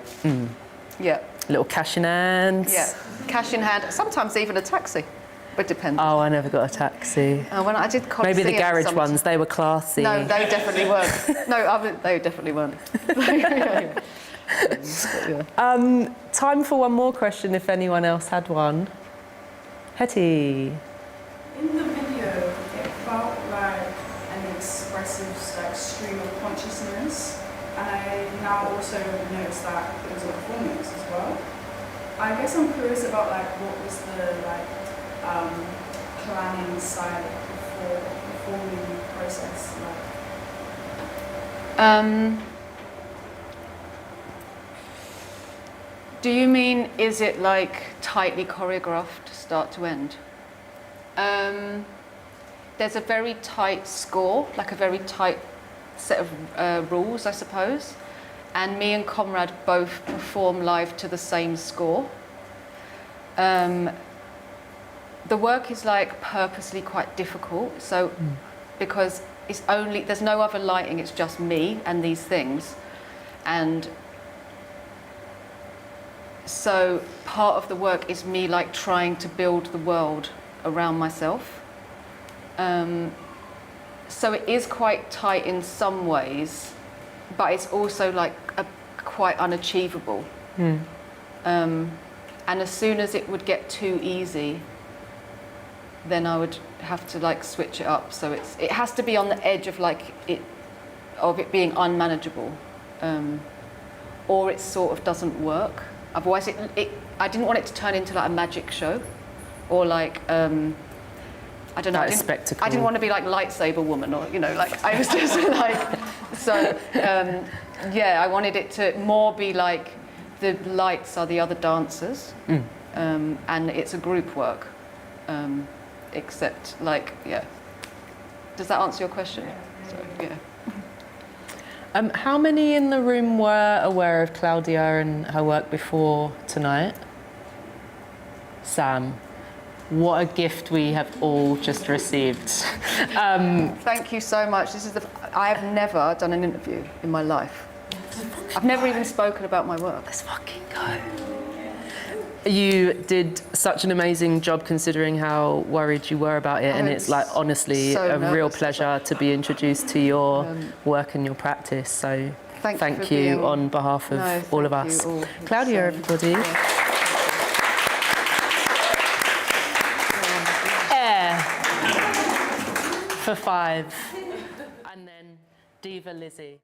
Yeah. Little cash in hand. Yeah. Cash in hand. Sometimes even a taxi. But it depends. Oh, I never got a taxi. When I did college, Maybe the garage ones, they were classy. No, they definitely weren't. They definitely weren't. Yeah. Time for one more question if anyone else had one. Hetty. In the video, it felt like an expressive stream of consciousness, and I now also noticed that it was a performance as well. I guess I'm curious about what was the planning side before the performing process like? Do you mean, is it like tightly choreographed start to end? There's a very tight score, like a very tight set of rules, I suppose. And me and Conrad both perform live to the same score. The work is like purposely quite difficult. So, because there's no other lighting, it's just me and these things. And so part of the work is me like trying to build the world around myself. So it is quite tight in some ways, but it's also like quite unachievable. And as soon as it would get too easy, then I would have to like switch it up. So it has to be on the edge of it being unmanageable, or it sort of doesn't work. Otherwise, I didn't want it to turn into like a magic show, or like I don't know. Spectacle. I didn't want to be like lightsaber woman, or like I was just like so. Yeah, I wanted it to more be like the lights are the other dancers, and it's a group work. Except yeah. Does that answer your question? So, yeah. How many in the room were aware of Claudia and her work before tonight? Sam, what a gift we have all just received. Thank you so much. I have never done an interview in my life. I've never even spoken about my work. Let's fucking go. You did such an amazing job considering how worried you were about it, and it's like honestly so a real nervous. pleasure to be introduced to your work and your practice. So Thank you on behalf of all of us. all. Claudia, everybody. Yeah. for 5. And then Diva Lizzie.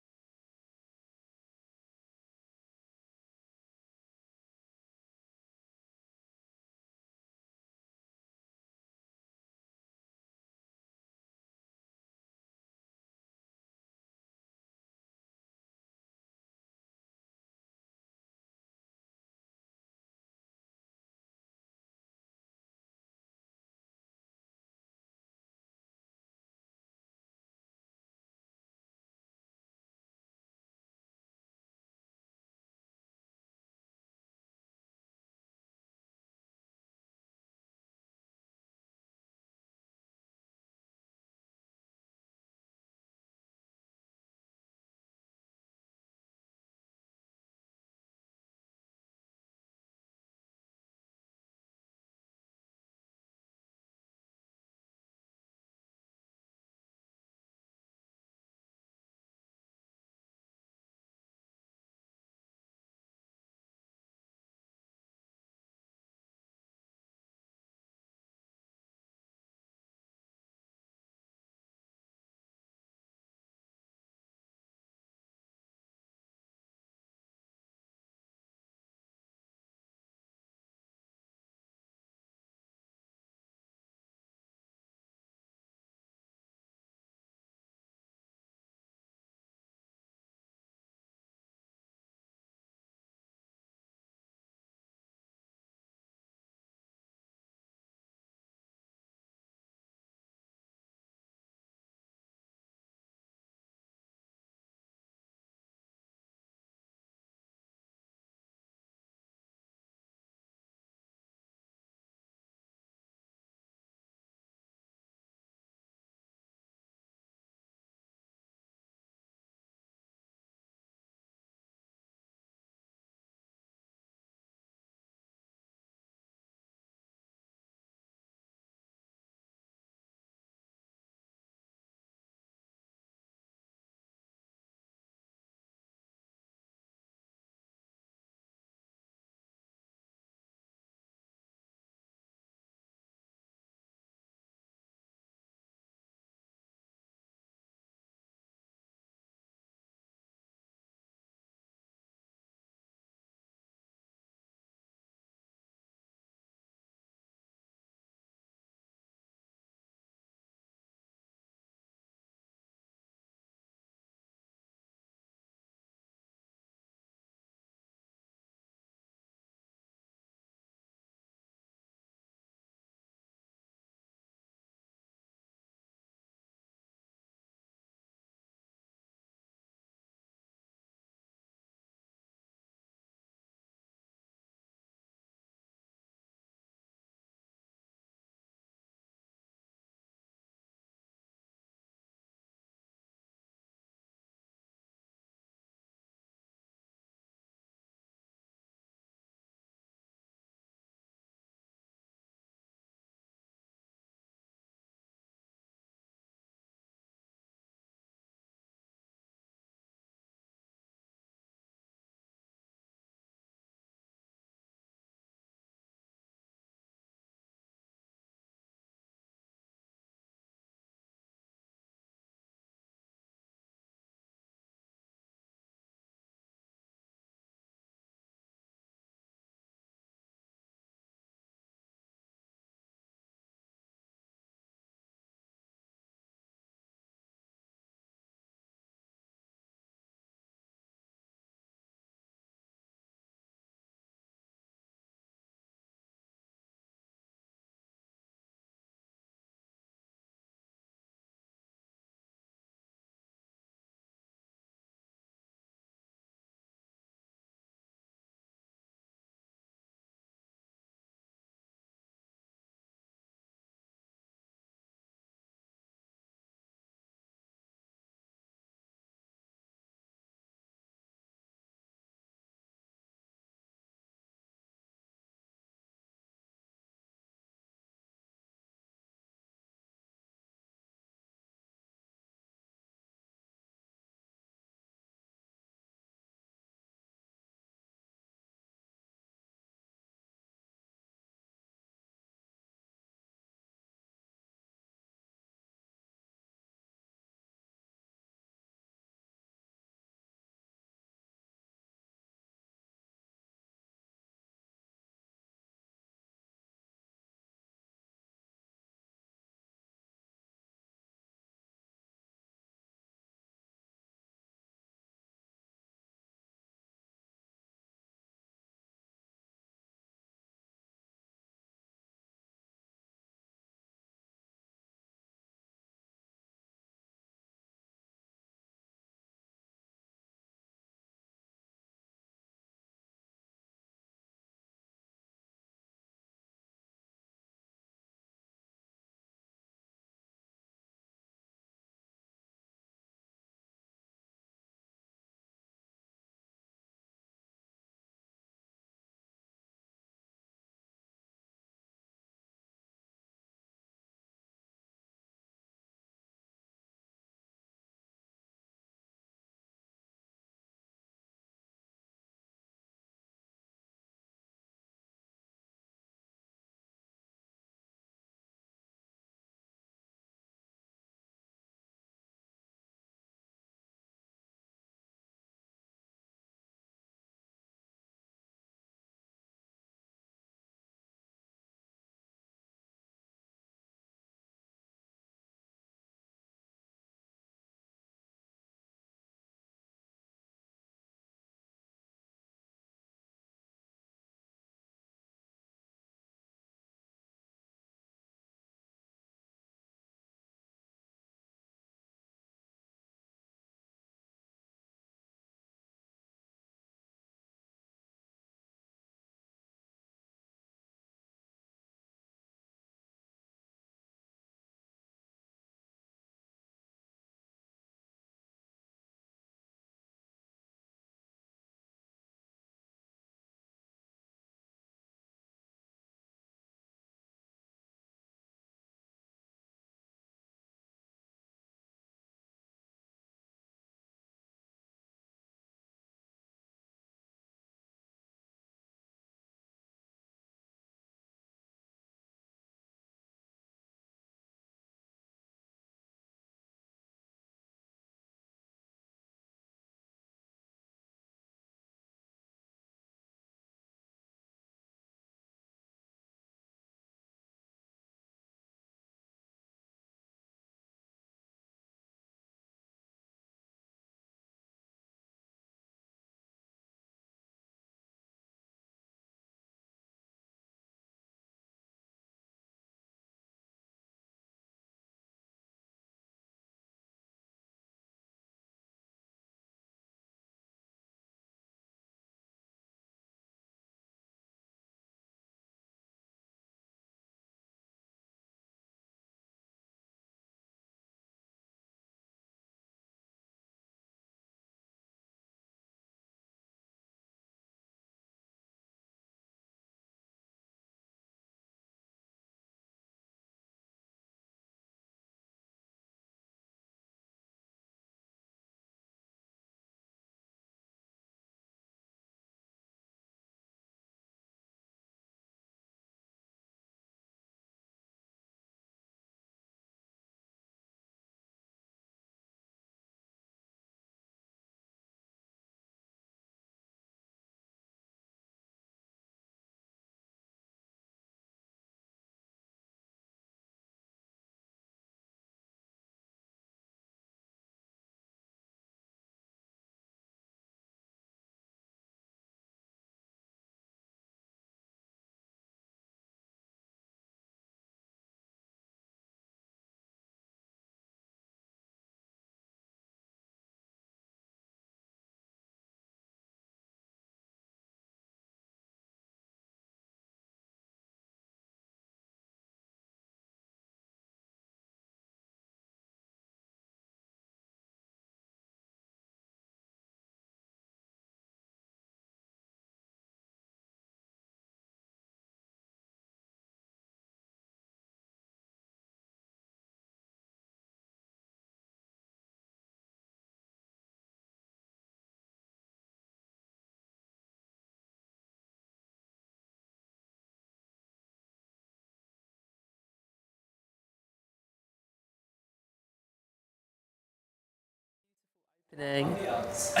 It was to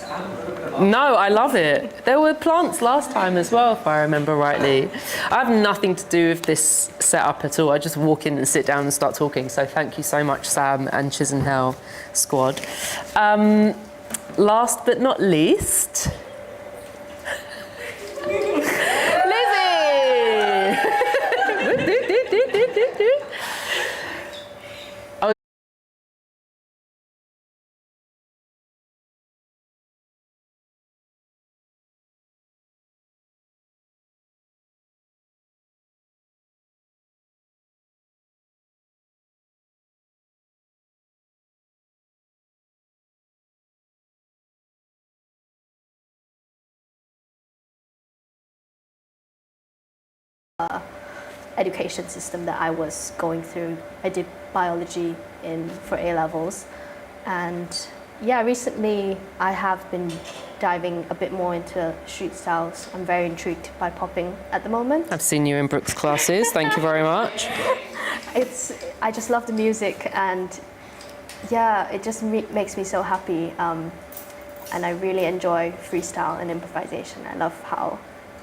add a little bit of art. No, I love it. There were plants last time as well, if I remember rightly. I have nothing to do with this setup at all. I just walk in and sit down and start talking. So thank you so much, Sam and Chisenhale squad. Last but not least, education system that I was going through. I did biology for A levels, and yeah, recently I have been diving a bit more into street styles. I'm very intrigued by popping at the moment. I've seen you in Brooke's classes. Thank you very much. I just love the music, and yeah, it just makes me so happy. And I really enjoy freestyle and improvisation. I love how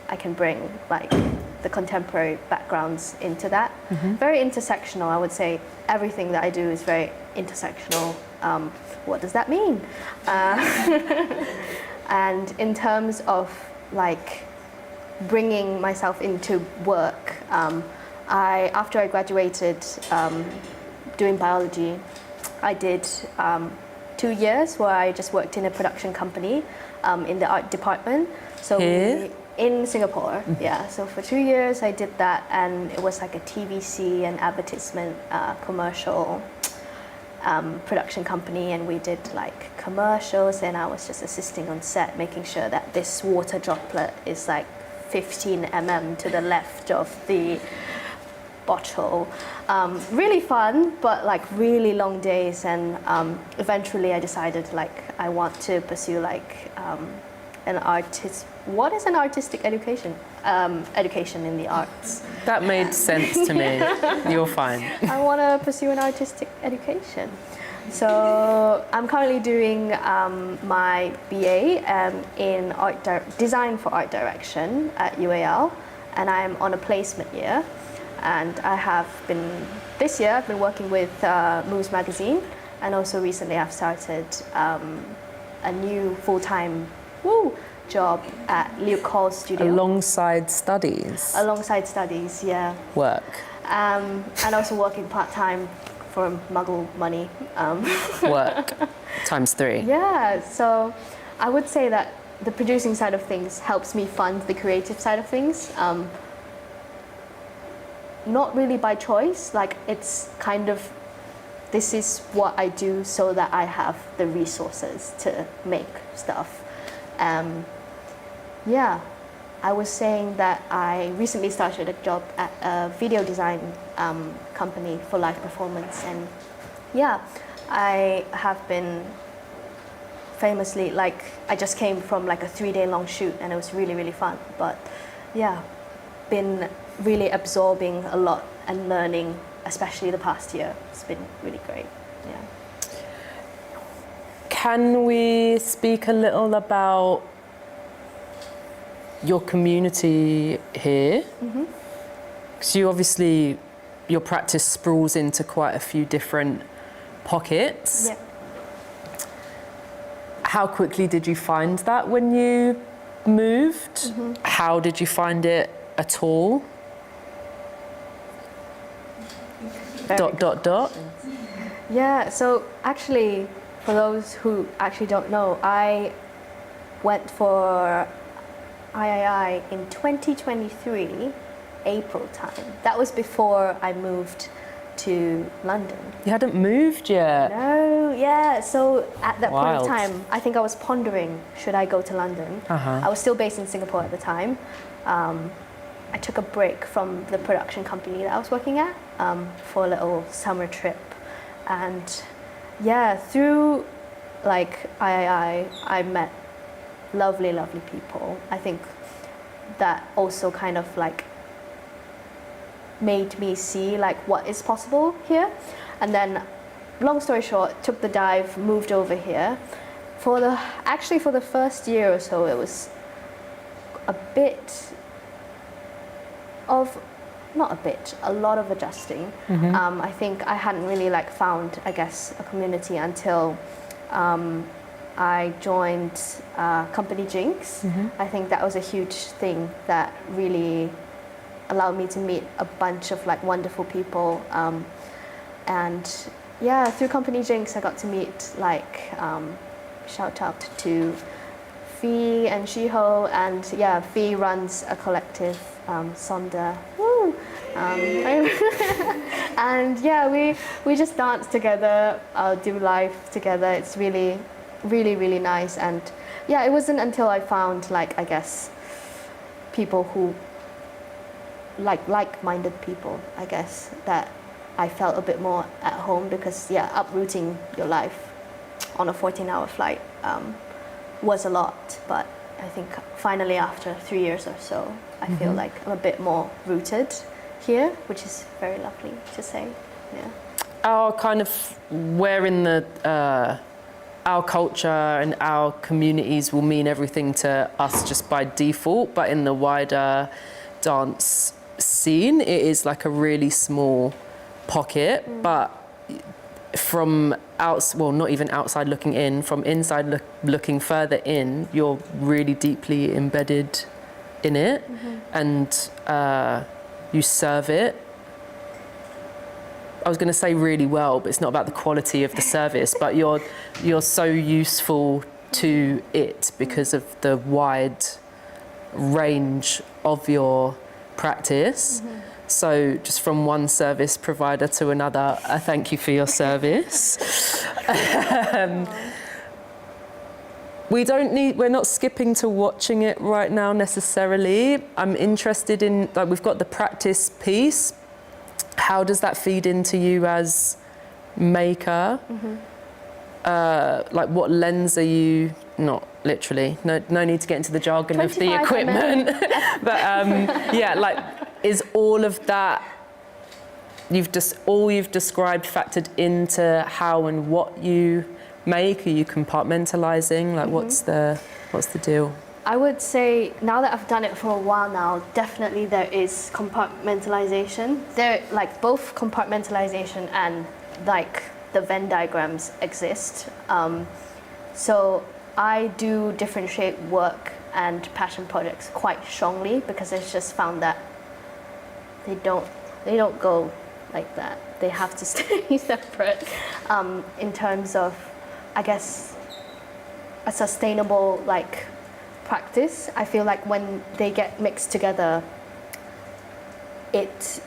I can bring like the contemporary backgrounds into that. Very intersectional, I would say. Everything that I do is very intersectional. What does that mean? And in terms of like bringing myself into work, after I graduated doing biology, I did 2 years where I just worked in a production company in the art department. So in Singapore, yeah. So for 2 years I did that, and it was like a TVC and advertisement commercial production company, and we did like commercials, and I was just assisting on set, making sure that this water droplet is like 15 mm to the left of the bottle. Really fun, but like really long days, and eventually I decided like I want to pursue like what is an artistic education? Education in the arts. That made sense to me. You're fine. I want to pursue an artistic education. So I'm currently doing my BA in design for art direction at UAL, and I'm on a placement year. And I have been, this year I've been working with Moves magazine, and also recently I've started a new full-time job at Luke Hall Studio. Alongside studies. Alongside studies, yeah. Work. And also working part-time for Muggle money. Work. ×3. Yeah, so I would say that the producing side of things helps me fund the creative side of things. Not really by choice, like it's kind of, this is what I do so that I have the resources to make stuff. Yeah, I was saying that I recently started a job at a video design company for live performance, and yeah, I have been famously, like, I just came from like a 3-day long shoot, and it was really, really fun. But yeah, been really absorbing a lot and learning, especially the past year. It's been really great, yeah. Can we speak a little about your community here? Because you obviously, your practice sprawls into quite a few different pockets. Yeah. How quickly did you find that when you moved? How did you find it at all? ... Yeah, so actually, for those who actually don't know, I went for III in 2023, April time. That was before I moved to London. You hadn't moved yet? No, yeah, so at that point of Wild. time, I think I was pondering, should I go to London? I was still based in Singapore at the time. I took a break from the production company that I was working at for a little summer trip. And yeah, through like III, I met lovely, lovely people. I think that also kind of like made me see like what is possible here. And then long story short, took the dive, moved over here. Actually for the first year or so, it was a lot of adjusting. I think I hadn't really like found, I guess, a community until I joined Company Jinx. I think that was a huge thing that really allowed me to meet a bunch of like wonderful people. And yeah, through Company Jinx, I got to meet like, shout out to Fee and Shiho, and yeah, Fee runs a collective, Sonda. Woo! And yeah, we just dance together, do life together. It's really, really, really nice. And yeah, it wasn't until I found like, I guess, people who like-minded people, I guess, that I felt a bit more at home, because yeah, uprooting your life on a 14-hour flight was a lot, but I think finally after 3 years or so, I feel like I'm a bit more rooted here, which is very lovely to say. Yeah. Our kind of, where in the our culture and our communities will mean everything to us just by default, but in the wider dance scene, it is like a really small pocket. But from not even outside looking in, from inside looking further in, you're really deeply embedded in it, and you serve it. I was going to say really well, but it's not about the quality of the service, but you're so useful to it because of the wide range of your practice. So just from one service provider to another, I thank you for your service. We're not skipping to watching it right now necessarily. I'm interested in, like, we've got the practice piece. How does that feed into you as maker? Like, what lens are you, not literally, no need to get into the jargon of the equipment, but yeah, like, is all of that you've described factored into how and what you make? Are you compartmentalizing? Like, what's the deal? I would say, now that I've done it for a while now, definitely there is compartmentalization. There, like, both compartmentalization and like the Venn diagrams exist. So I do differentiate work and passion projects quite strongly, because I've just found that they don't go like that. They have to stay separate in terms of, I guess, a sustainable like practice. I feel like when they get mixed together, it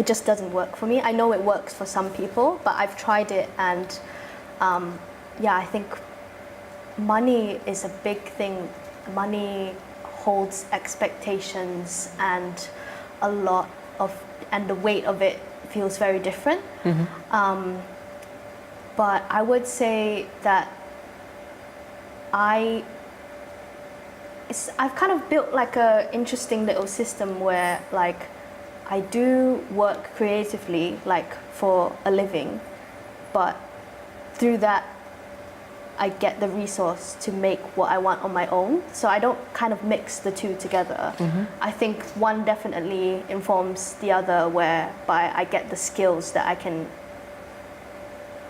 just doesn't work for me. I know it works for some people, but I've tried it, and yeah, I think money is a big thing. Money holds expectations, and a lot of, and the weight of it feels very different. But I would say that I've kind of built like a interesting little system where, like, I do work creatively, like, for a living, but through that I get the resource to make what I want on my own. So I don't kind of mix the two together. I think one definitely informs the other, whereby I get the skills that I can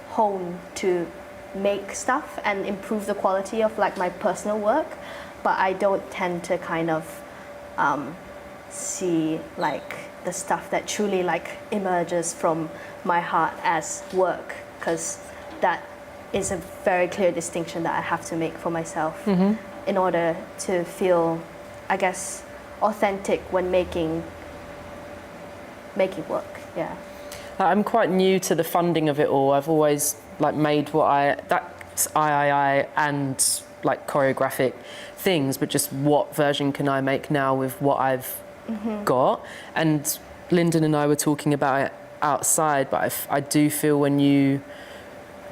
hone to make stuff and improve the quality of like my personal work, but I don't tend to kind of see like the stuff that truly like emerges from my heart as work, because that is a very clear distinction that I have to make for myself in order to feel, I guess, authentic when making work. Yeah. I'm quite new to the funding of it all. I've always like made that's III and like choreographic things, but just what version can I make now with what I've got? And Lyndon and I were talking about it outside, but I do feel when you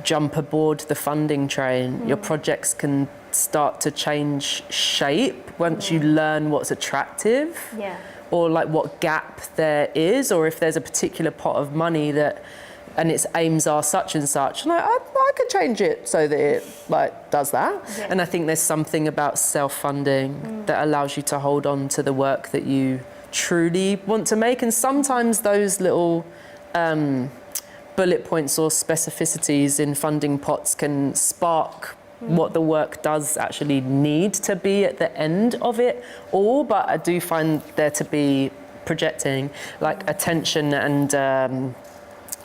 jump aboard the funding train, your projects can start to change shape once you learn what's attractive. Yeah. Or like what gap there is, or if there's a particular pot of money that and its aims are such and such, and I could change it so that it like does that. Yeah. And I think there's something about self-funding that allows you to hold on to the work that you truly want to make. And sometimes those little bullet points or specificities in funding pots can spark what the work does actually need to be at the end of it all. But I do find there to be projecting like attention and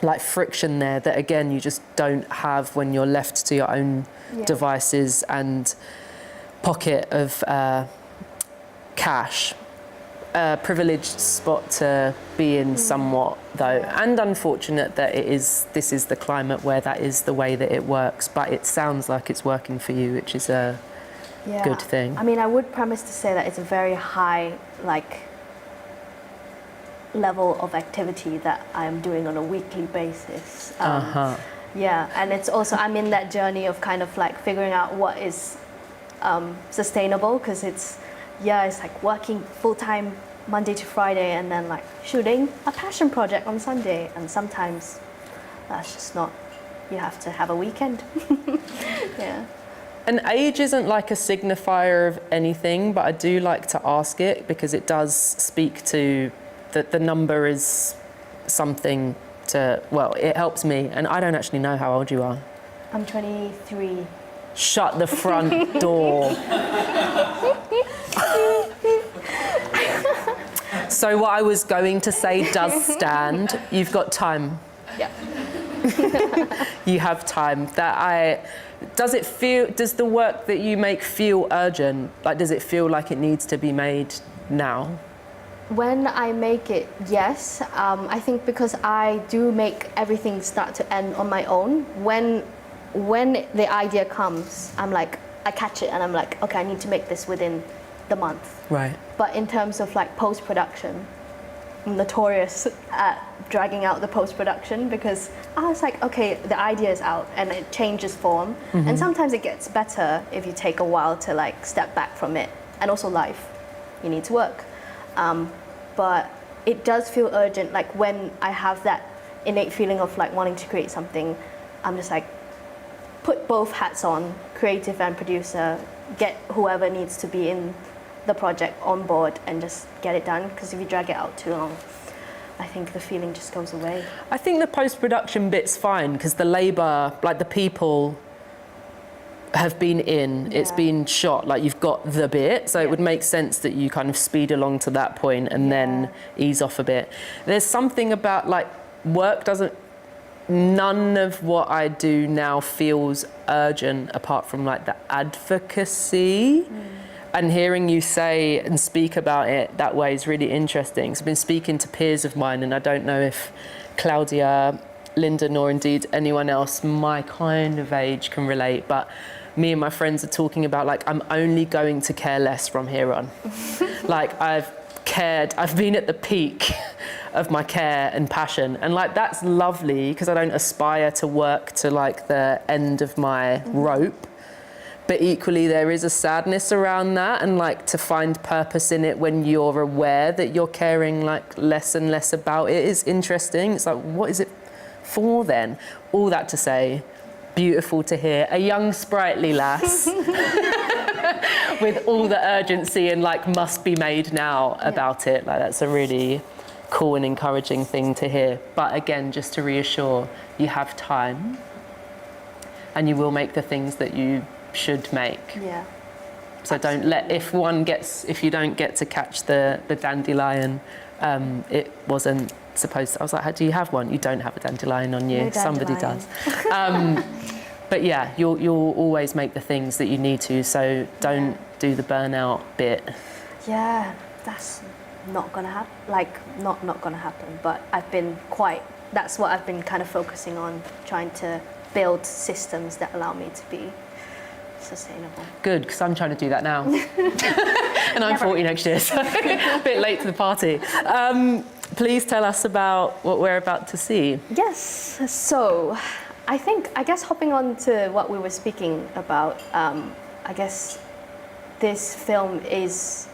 like friction there that again you just don't have when you're left to your own devices and pocket of cash. A privileged spot to be in somewhat though, and unfortunate that this is the climate where that is the way that it works, but it sounds like it's working for you, which is a good thing. I mean, I would premise to say that it's a very high like level of activity that I'm doing on a weekly basis. Yeah, and it's also, I'm in that journey of kind of like figuring out what is sustainable, because it's like working full-time Monday to Friday and then like shooting a passion project on Sunday, and sometimes that's just not, you have to have a weekend. Yeah. And age isn't like a signifier of anything, but I do like to ask it because it does speak to that the number is something to, well, it helps me, and I don't actually know how old you are. I'm 23. Shut the front door. So what I was going to say does stand. You've got time. Yeah. You have time. Does the work that you make feel urgent? Like, does it feel like it needs to be made now? When I make it, yes. I think because I do make everything start to end on my own. When the idea comes, I'm like, I catch it and I'm like, okay, I need to make this within the month. Right. But in terms of like post-production, I'm notorious at dragging out the post-production, because I was like, okay, the idea is out and it changes form. And sometimes it gets better if you take a while to like step back from it. And also life, you need to work. But it does feel urgent, like when I have that innate feeling of like wanting to create something, I'm just like, put both hats on, creative and producer, get whoever needs to be in the project on board and just get it done, because if you drag it out too long, I think the feeling just goes away. I think the post-production bit's fine because the labour, like the people have been in, it's been shot, like you've got the bit, so it would make sense that you kind of speed along to that point and then ease off a bit. There's something about like none of what I do now feels urgent apart from like the advocacy. And hearing you say and speak about it that way is really interesting. So I've been speaking to peers of mine, and I don't know if Claudia, Lyndon, or indeed anyone else my kind of age can relate, but me and my friends are talking about like, I'm only going to care less from here on. Like I've been at the peak of my care and passion, and like that's lovely because I don't aspire to work to like the end of my rope. But equally, there is a sadness around that, and like to find purpose in it when you're aware that you're caring like less and less about it is interesting. It's like, what is it for then? All that to say, beautiful to hear. A young, sprightly lass with all the urgency and like must be made now about it. Like that's a really cool and encouraging thing to hear. But again, just to reassure, you have time, and you will make the things that you should make. Yeah. So don't let, if you don't get to catch the dandelion, it wasn't supposed to. I was like, do you have one? You don't have a dandelion on you. No Somebody dandelion. does. But yeah, you'll always make the things that you need to. So don't do the burnout bit. Yeah, that's not gonna happen. Like not gonna happen. But that's what I've been kind of focusing on, trying to build systems that allow me to be sustainable. Good, because I'm trying to do that now. And I'm 40 next year, so a bit late to the party. Please tell us about what we're about to see. Yes, so I guess hopping on to what we were speaking about, I guess this film is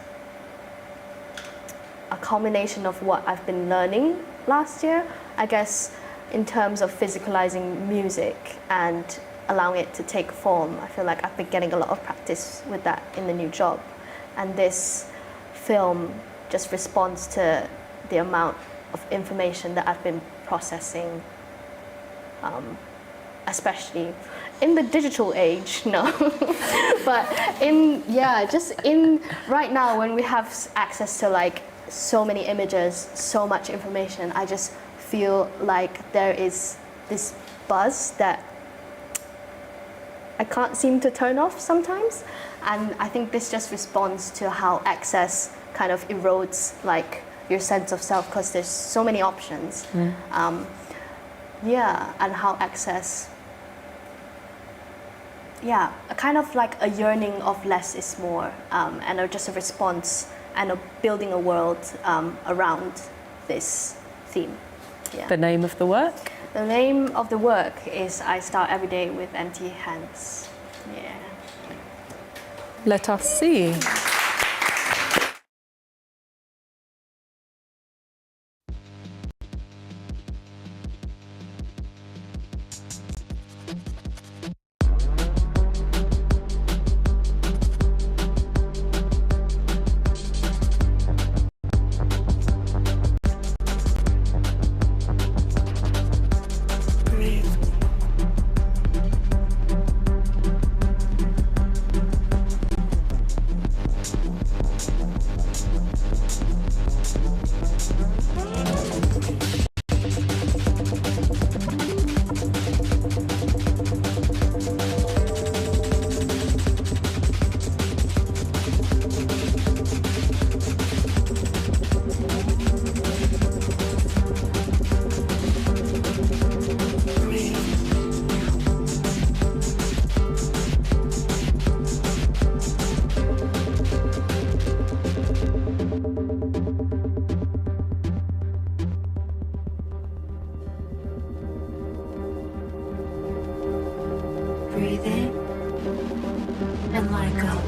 a culmination of what I've been learning last year. I guess in terms of physicalizing music and allowing it to take form, I feel like I've been getting a lot of practice with that in the new job. And this film just responds to the amount of information that I've been processing, especially in the digital age, no. But just in right now when we have access to like so many images, so much information, I just feel like there is this buzz that I can't seem to turn off sometimes. And I think this just responds to how access kind of erodes like your sense of self, because there's so many options. And how access, a kind of like a yearning of less is more, and just a response and a building a world around this theme. Yeah. The name of the work? The name of the work is I Start Every Day with Empty Hands. Yeah. Let us see. Breathe in and let go.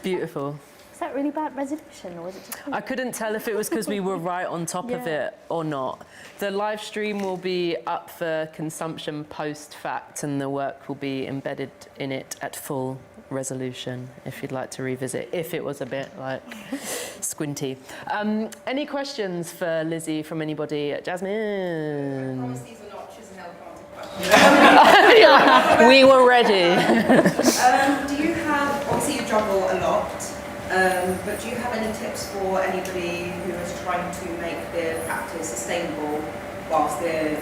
Beautiful. Is that really bad resolution, or was it just... I couldn't tell if it was because we were right on top of Yeah. it or not. The live stream will be up for consumption post-fact, and the work will be embedded in it at full resolution if you'd like to revisit, if it was a bit like squinty. Any questions for Lizzie from anybody? Jasmine? I promise these are not Chisenhale questions. We were ready. Do you have, obviously you juggle a lot, but do you have any tips for anybody who is trying to make their practice sustainable whilst they're,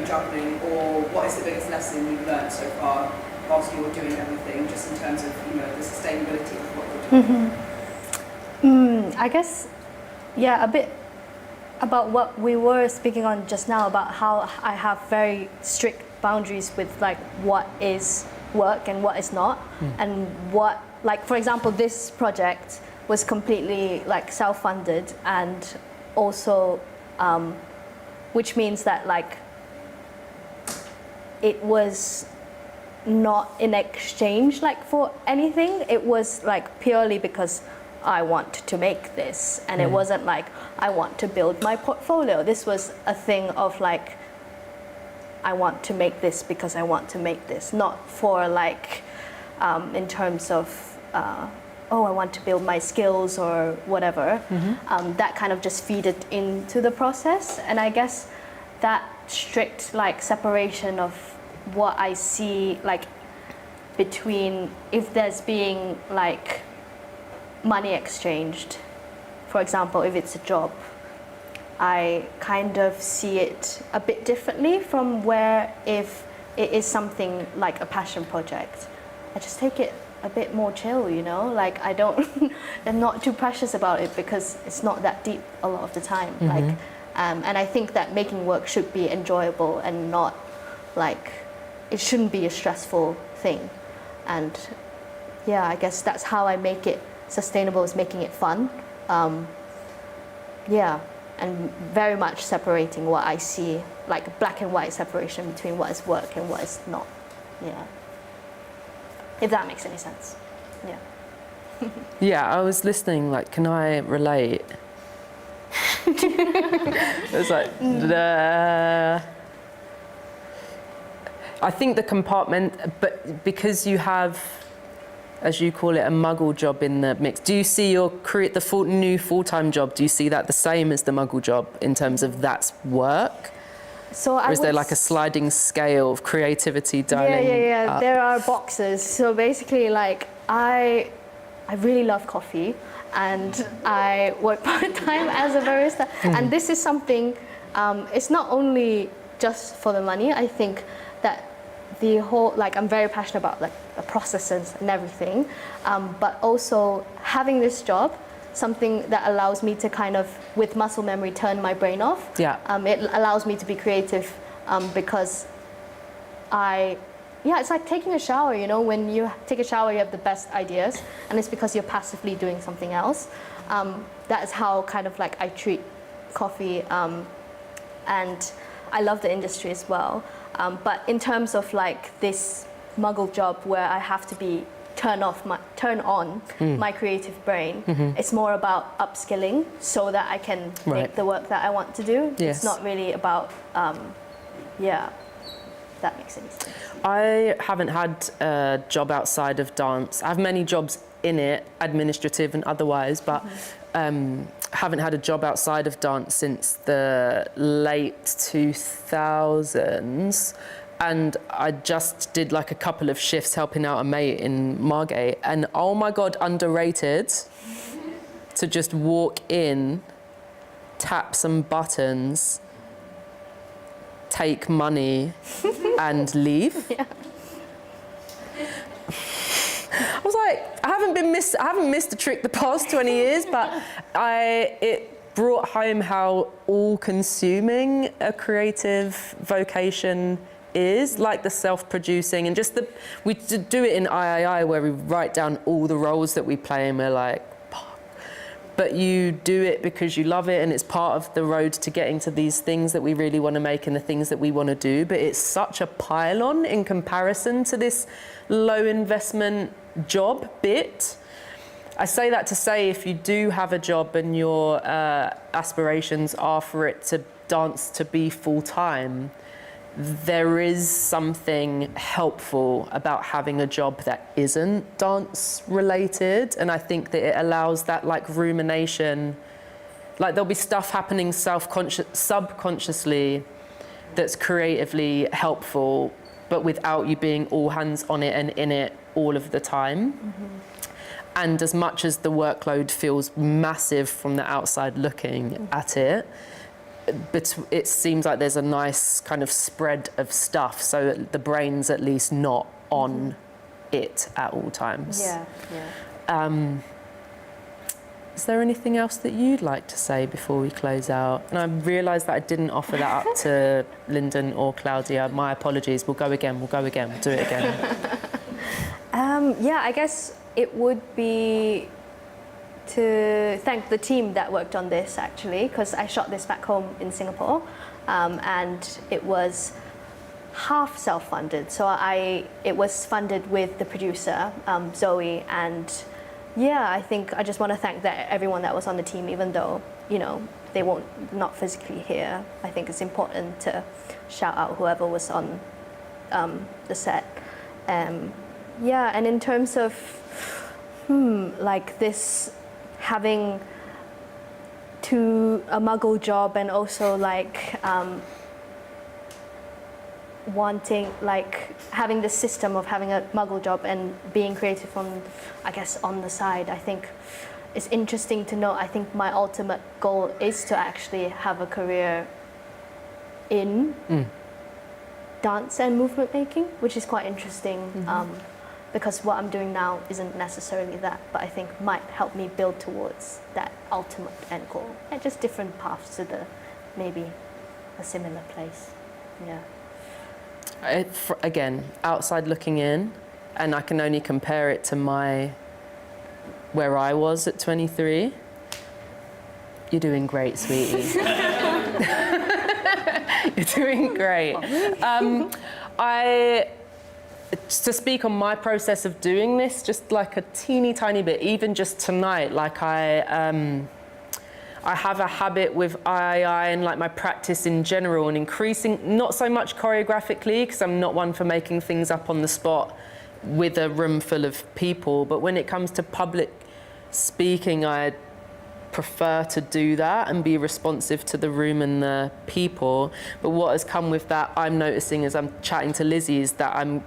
juggling, or what is the biggest lesson you've learned so far whilst you're doing everything, just in terms of, the sustainability of what you're doing? I guess, yeah, a bit about what we were speaking on just now, about how I have very strict boundaries with like what is work and what is not, and what, like for example, this project was completely like self-funded, and also which means that like it was not in exchange like for anything. It was like purely because I want to make this, and it wasn't like I want to build my portfolio. This was a thing of like I want to make this because I want to make this, not for like in terms of oh, I want to build my skills or whatever. That kind of just feed it into the process. And I guess that strict like separation of what I see like between, if there's being like money exchanged, for example, if it's a job, I kind of see it a bit differently from where if it is something like a passion project. I just take it a bit more chill, like I don't, I'm not too precious about it because it's not that deep a lot of the time. And I think that making work should be enjoyable and not like, it shouldn't be a stressful thing. And yeah, I guess that's how I make it sustainable, is making it fun. Yeah, and very much separating what I see, like black and white separation between what is work and what is not. Yeah. If that makes any sense. Yeah. Yeah, I was listening, like, can I relate? It's like, I think the compartment, but because you have, as you call it, a muggle job in the mix, do you see your new full-time job, do you see that the same as the muggle job in terms of that's work? So or is there like a sliding scale of creativity dialing up? There are boxes. So basically, like, I really love coffee, and I work part-time as a barista. And this is something, it's not only just for the money. I think that the whole, like, I'm very passionate about like the processes and everything, but also having this job, something that allows me to kind of, with muscle memory, turn my brain off. Yeah. It allows me to be creative because it's like taking a shower, when you take a shower, you have the best ideas, and it's because you're passively doing something else. That is how kind of like I treat coffee, and I love the industry as well. But in terms of like this muggle job where I have to turn on my creative brain, it's more about upskilling so that I can make the work that I want to do. Yes. It's not really about, if that makes any sense. I haven't had a job outside of dance. I have many jobs in it, administrative and otherwise, but haven't had a job outside of dance since the late 2000s. And I just did like a couple of shifts helping out a mate in Margate, and oh my God, underrated to just walk in, tap some buttons, take money and leave. Yeah. I was like, I haven't missed a trick the past 20 years, but it brought home how all-consuming a creative vocation is, like the self-producing, and just we do it in III where we write down all the roles that we play, and we're like, fuck. But you do it because you love it, and it's part of the road to getting to these things that we really want to make and the things that we want to do. But it's such a pile-on in comparison to this low investment job bit. I say that to say, if you do have a job and your aspirations are for it to dance to be full-time, there is something helpful about having a job that isn't dance related, and I think that it allows that like rumination. Like there'll be stuff happening subconsciously that's creatively helpful, but without you being all hands on it and in it all of the time. And as much as the workload feels massive from the outside looking at it, but it seems like there's a nice kind of spread of stuff, so that the brain's at least not on it at all times. Yeah. Is there anything else that you'd like to say before we close out? And I realised that I didn't offer that up to Lyndon or Claudia. My apologies. We'll go again. We'll do it again. Yeah, I guess it would be to thank the team that worked on this, actually, because I shot this back home in Singapore, and it was half self-funded. So it was funded with the producer, Zoe, and yeah, I think I just want to thank everyone that was on the team, even though, you know, they not physically here. I think it's important to shout out whoever was on the set. Yeah, and in terms of like this having a muggle job and also like wanting, like having the system of having a muggle job and being creative on, I guess, on the side, I think it's interesting to know. I think my ultimate goal is to actually have a career in dance and movement making, which is quite interesting. Because what I'm doing now isn't necessarily that, but I think might help me build towards that ultimate end goal. And just different paths to maybe a similar place. Yeah. Again, outside looking in, and I can only compare it to where I was at 23. You're doing great, sweetie. You're doing great. To speak on my process of doing this, just like a teeny tiny bit, even just tonight, like I have a habit with II and like my practice in general and increasing, not so much choreographically, because I'm not one for making things up on the spot with a room full of people, but when it comes to public speaking, I prefer to do that and be responsive to the room and the people. But what has come with that, I'm noticing as I'm chatting to Lizzie, is that I'm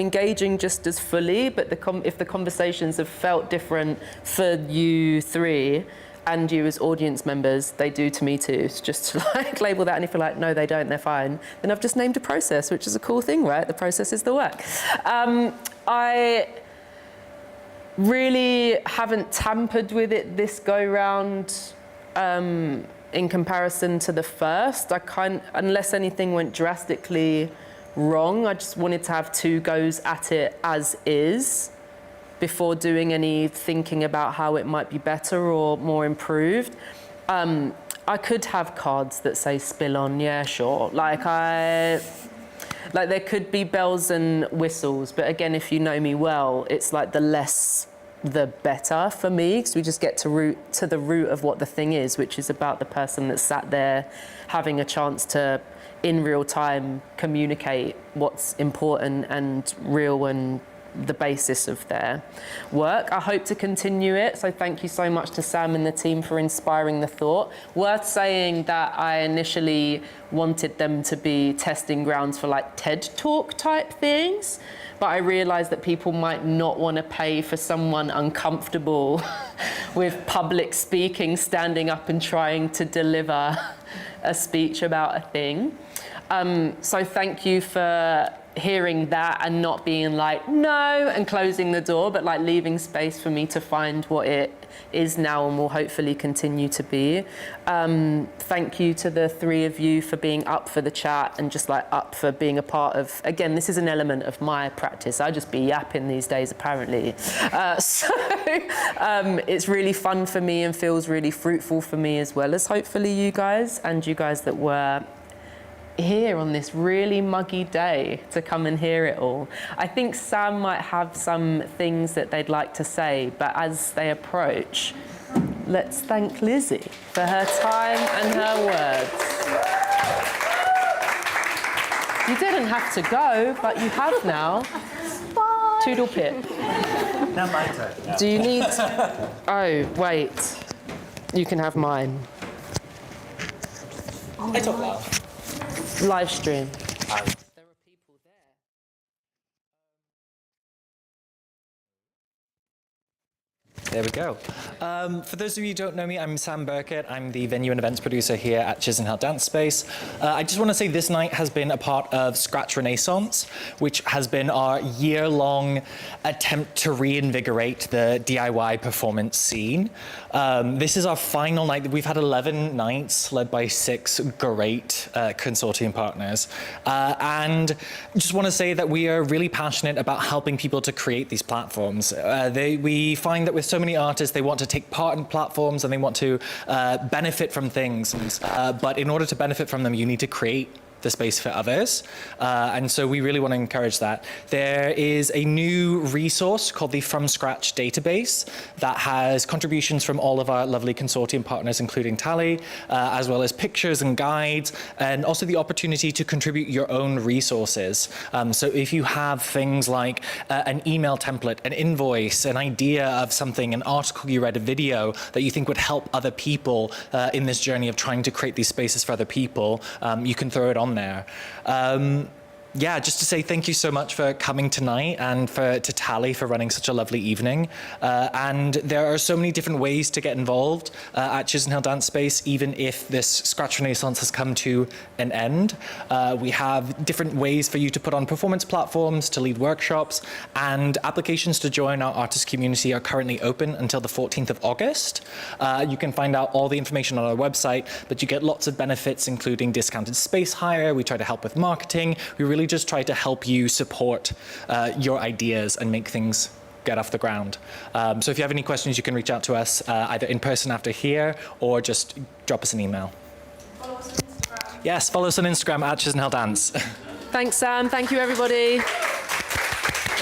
engaging just as fully, but if the conversations have felt different for you three and you as audience members, they do to me too. It's just to like label that, and if you're like, no, they don't, they're fine, then I've just named a process, which is a cool thing, right? The process is the work. I really haven't tampered with it this go round in comparison to the first. Unless anything went drastically wrong, I just wanted to have 2 goes at it as is before doing any thinking about how it might be better or more improved. I could have cards that say spill on, yeah, sure. Like there could be bells and whistles, but again, if you know me well, it's like the less the better for me, because we just get to the root of what the thing is, which is about the person that sat there having a chance to, in real time, communicate what's important and real and the basis of their work. I hope to continue it, so thank you so much to Sam and the team for inspiring the thought. Worth saying that I initially wanted them to be testing grounds for like TED Talk type things, but I realised that people might not want to pay for someone uncomfortable with public speaking, standing up and trying to deliver a speech about a thing. So thank you for hearing that and not being like, no, and closing the door, but like leaving space for me to find what it is now and will hopefully continue to be. Thank you to the 3 of you for being up for the chat and just like up for being a part of, again, this is an element of my practice. I just be yapping these days, apparently. So it's really fun for me and feels really fruitful for me, as well as hopefully you guys and you guys that were here on this really muggy day to come and hear it all. I think Sam might have some things that they'd like to say, but as they approach, let's thank Lizzie for her time and her words. You didn't have to go, but you have now. Bye. Toodle pip. Now my turn. Yeah. Do you need... Oh, wait. You can have mine. I talk loud. Live stream. There we go. For those of you who don't know me, I'm Sam Burkett. I'm the venue and events producer here at Chisenhale Dance Space. I just want to say this night has been a part of Scratch Renaissance, which has been our year-long attempt to reinvigorate the DIY performance scene. This is our final night. We've had 11 nights led by 6 great consortium partners. And just want to say that we are really passionate about helping people to create these platforms. We find that with so many artists, they want to take part in platforms and they want to benefit from things. But in order to benefit from them, you need to create the space for others. And so we really want to encourage that. There is a new resource called the From Scratch database that has contributions from all of our lovely consortium partners, including Tali, as well as pictures and guides, and also the opportunity to contribute your own resources. So if you have things like an email template, an invoice, an idea of something, an article you read, a video that you think would help other people in this journey of trying to create these spaces for other people, you can throw it on there. Yeah, just to say thank you so much for coming tonight and to Tali for running such a lovely evening. And there are so many different ways to get involved at Chisenhale Dance Space, even if this Scratch Renaissance has come to an end. We have different ways for you to put on performance platforms, to lead workshops, and applications to join our artist community are currently open until the 14th of August. You can find out all the information on our website, but you get lots of benefits, including discounted space hire. We try to help with marketing. We really just try to help you support your ideas and make things get off the ground. So if you have any questions, you can reach out to us either in person after here or just drop us an email. Follow us on Instagram. Yes, follow us on Instagram at Chisenhale Dance. Thanks, Sam. Thank you, everybody.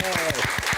Yay.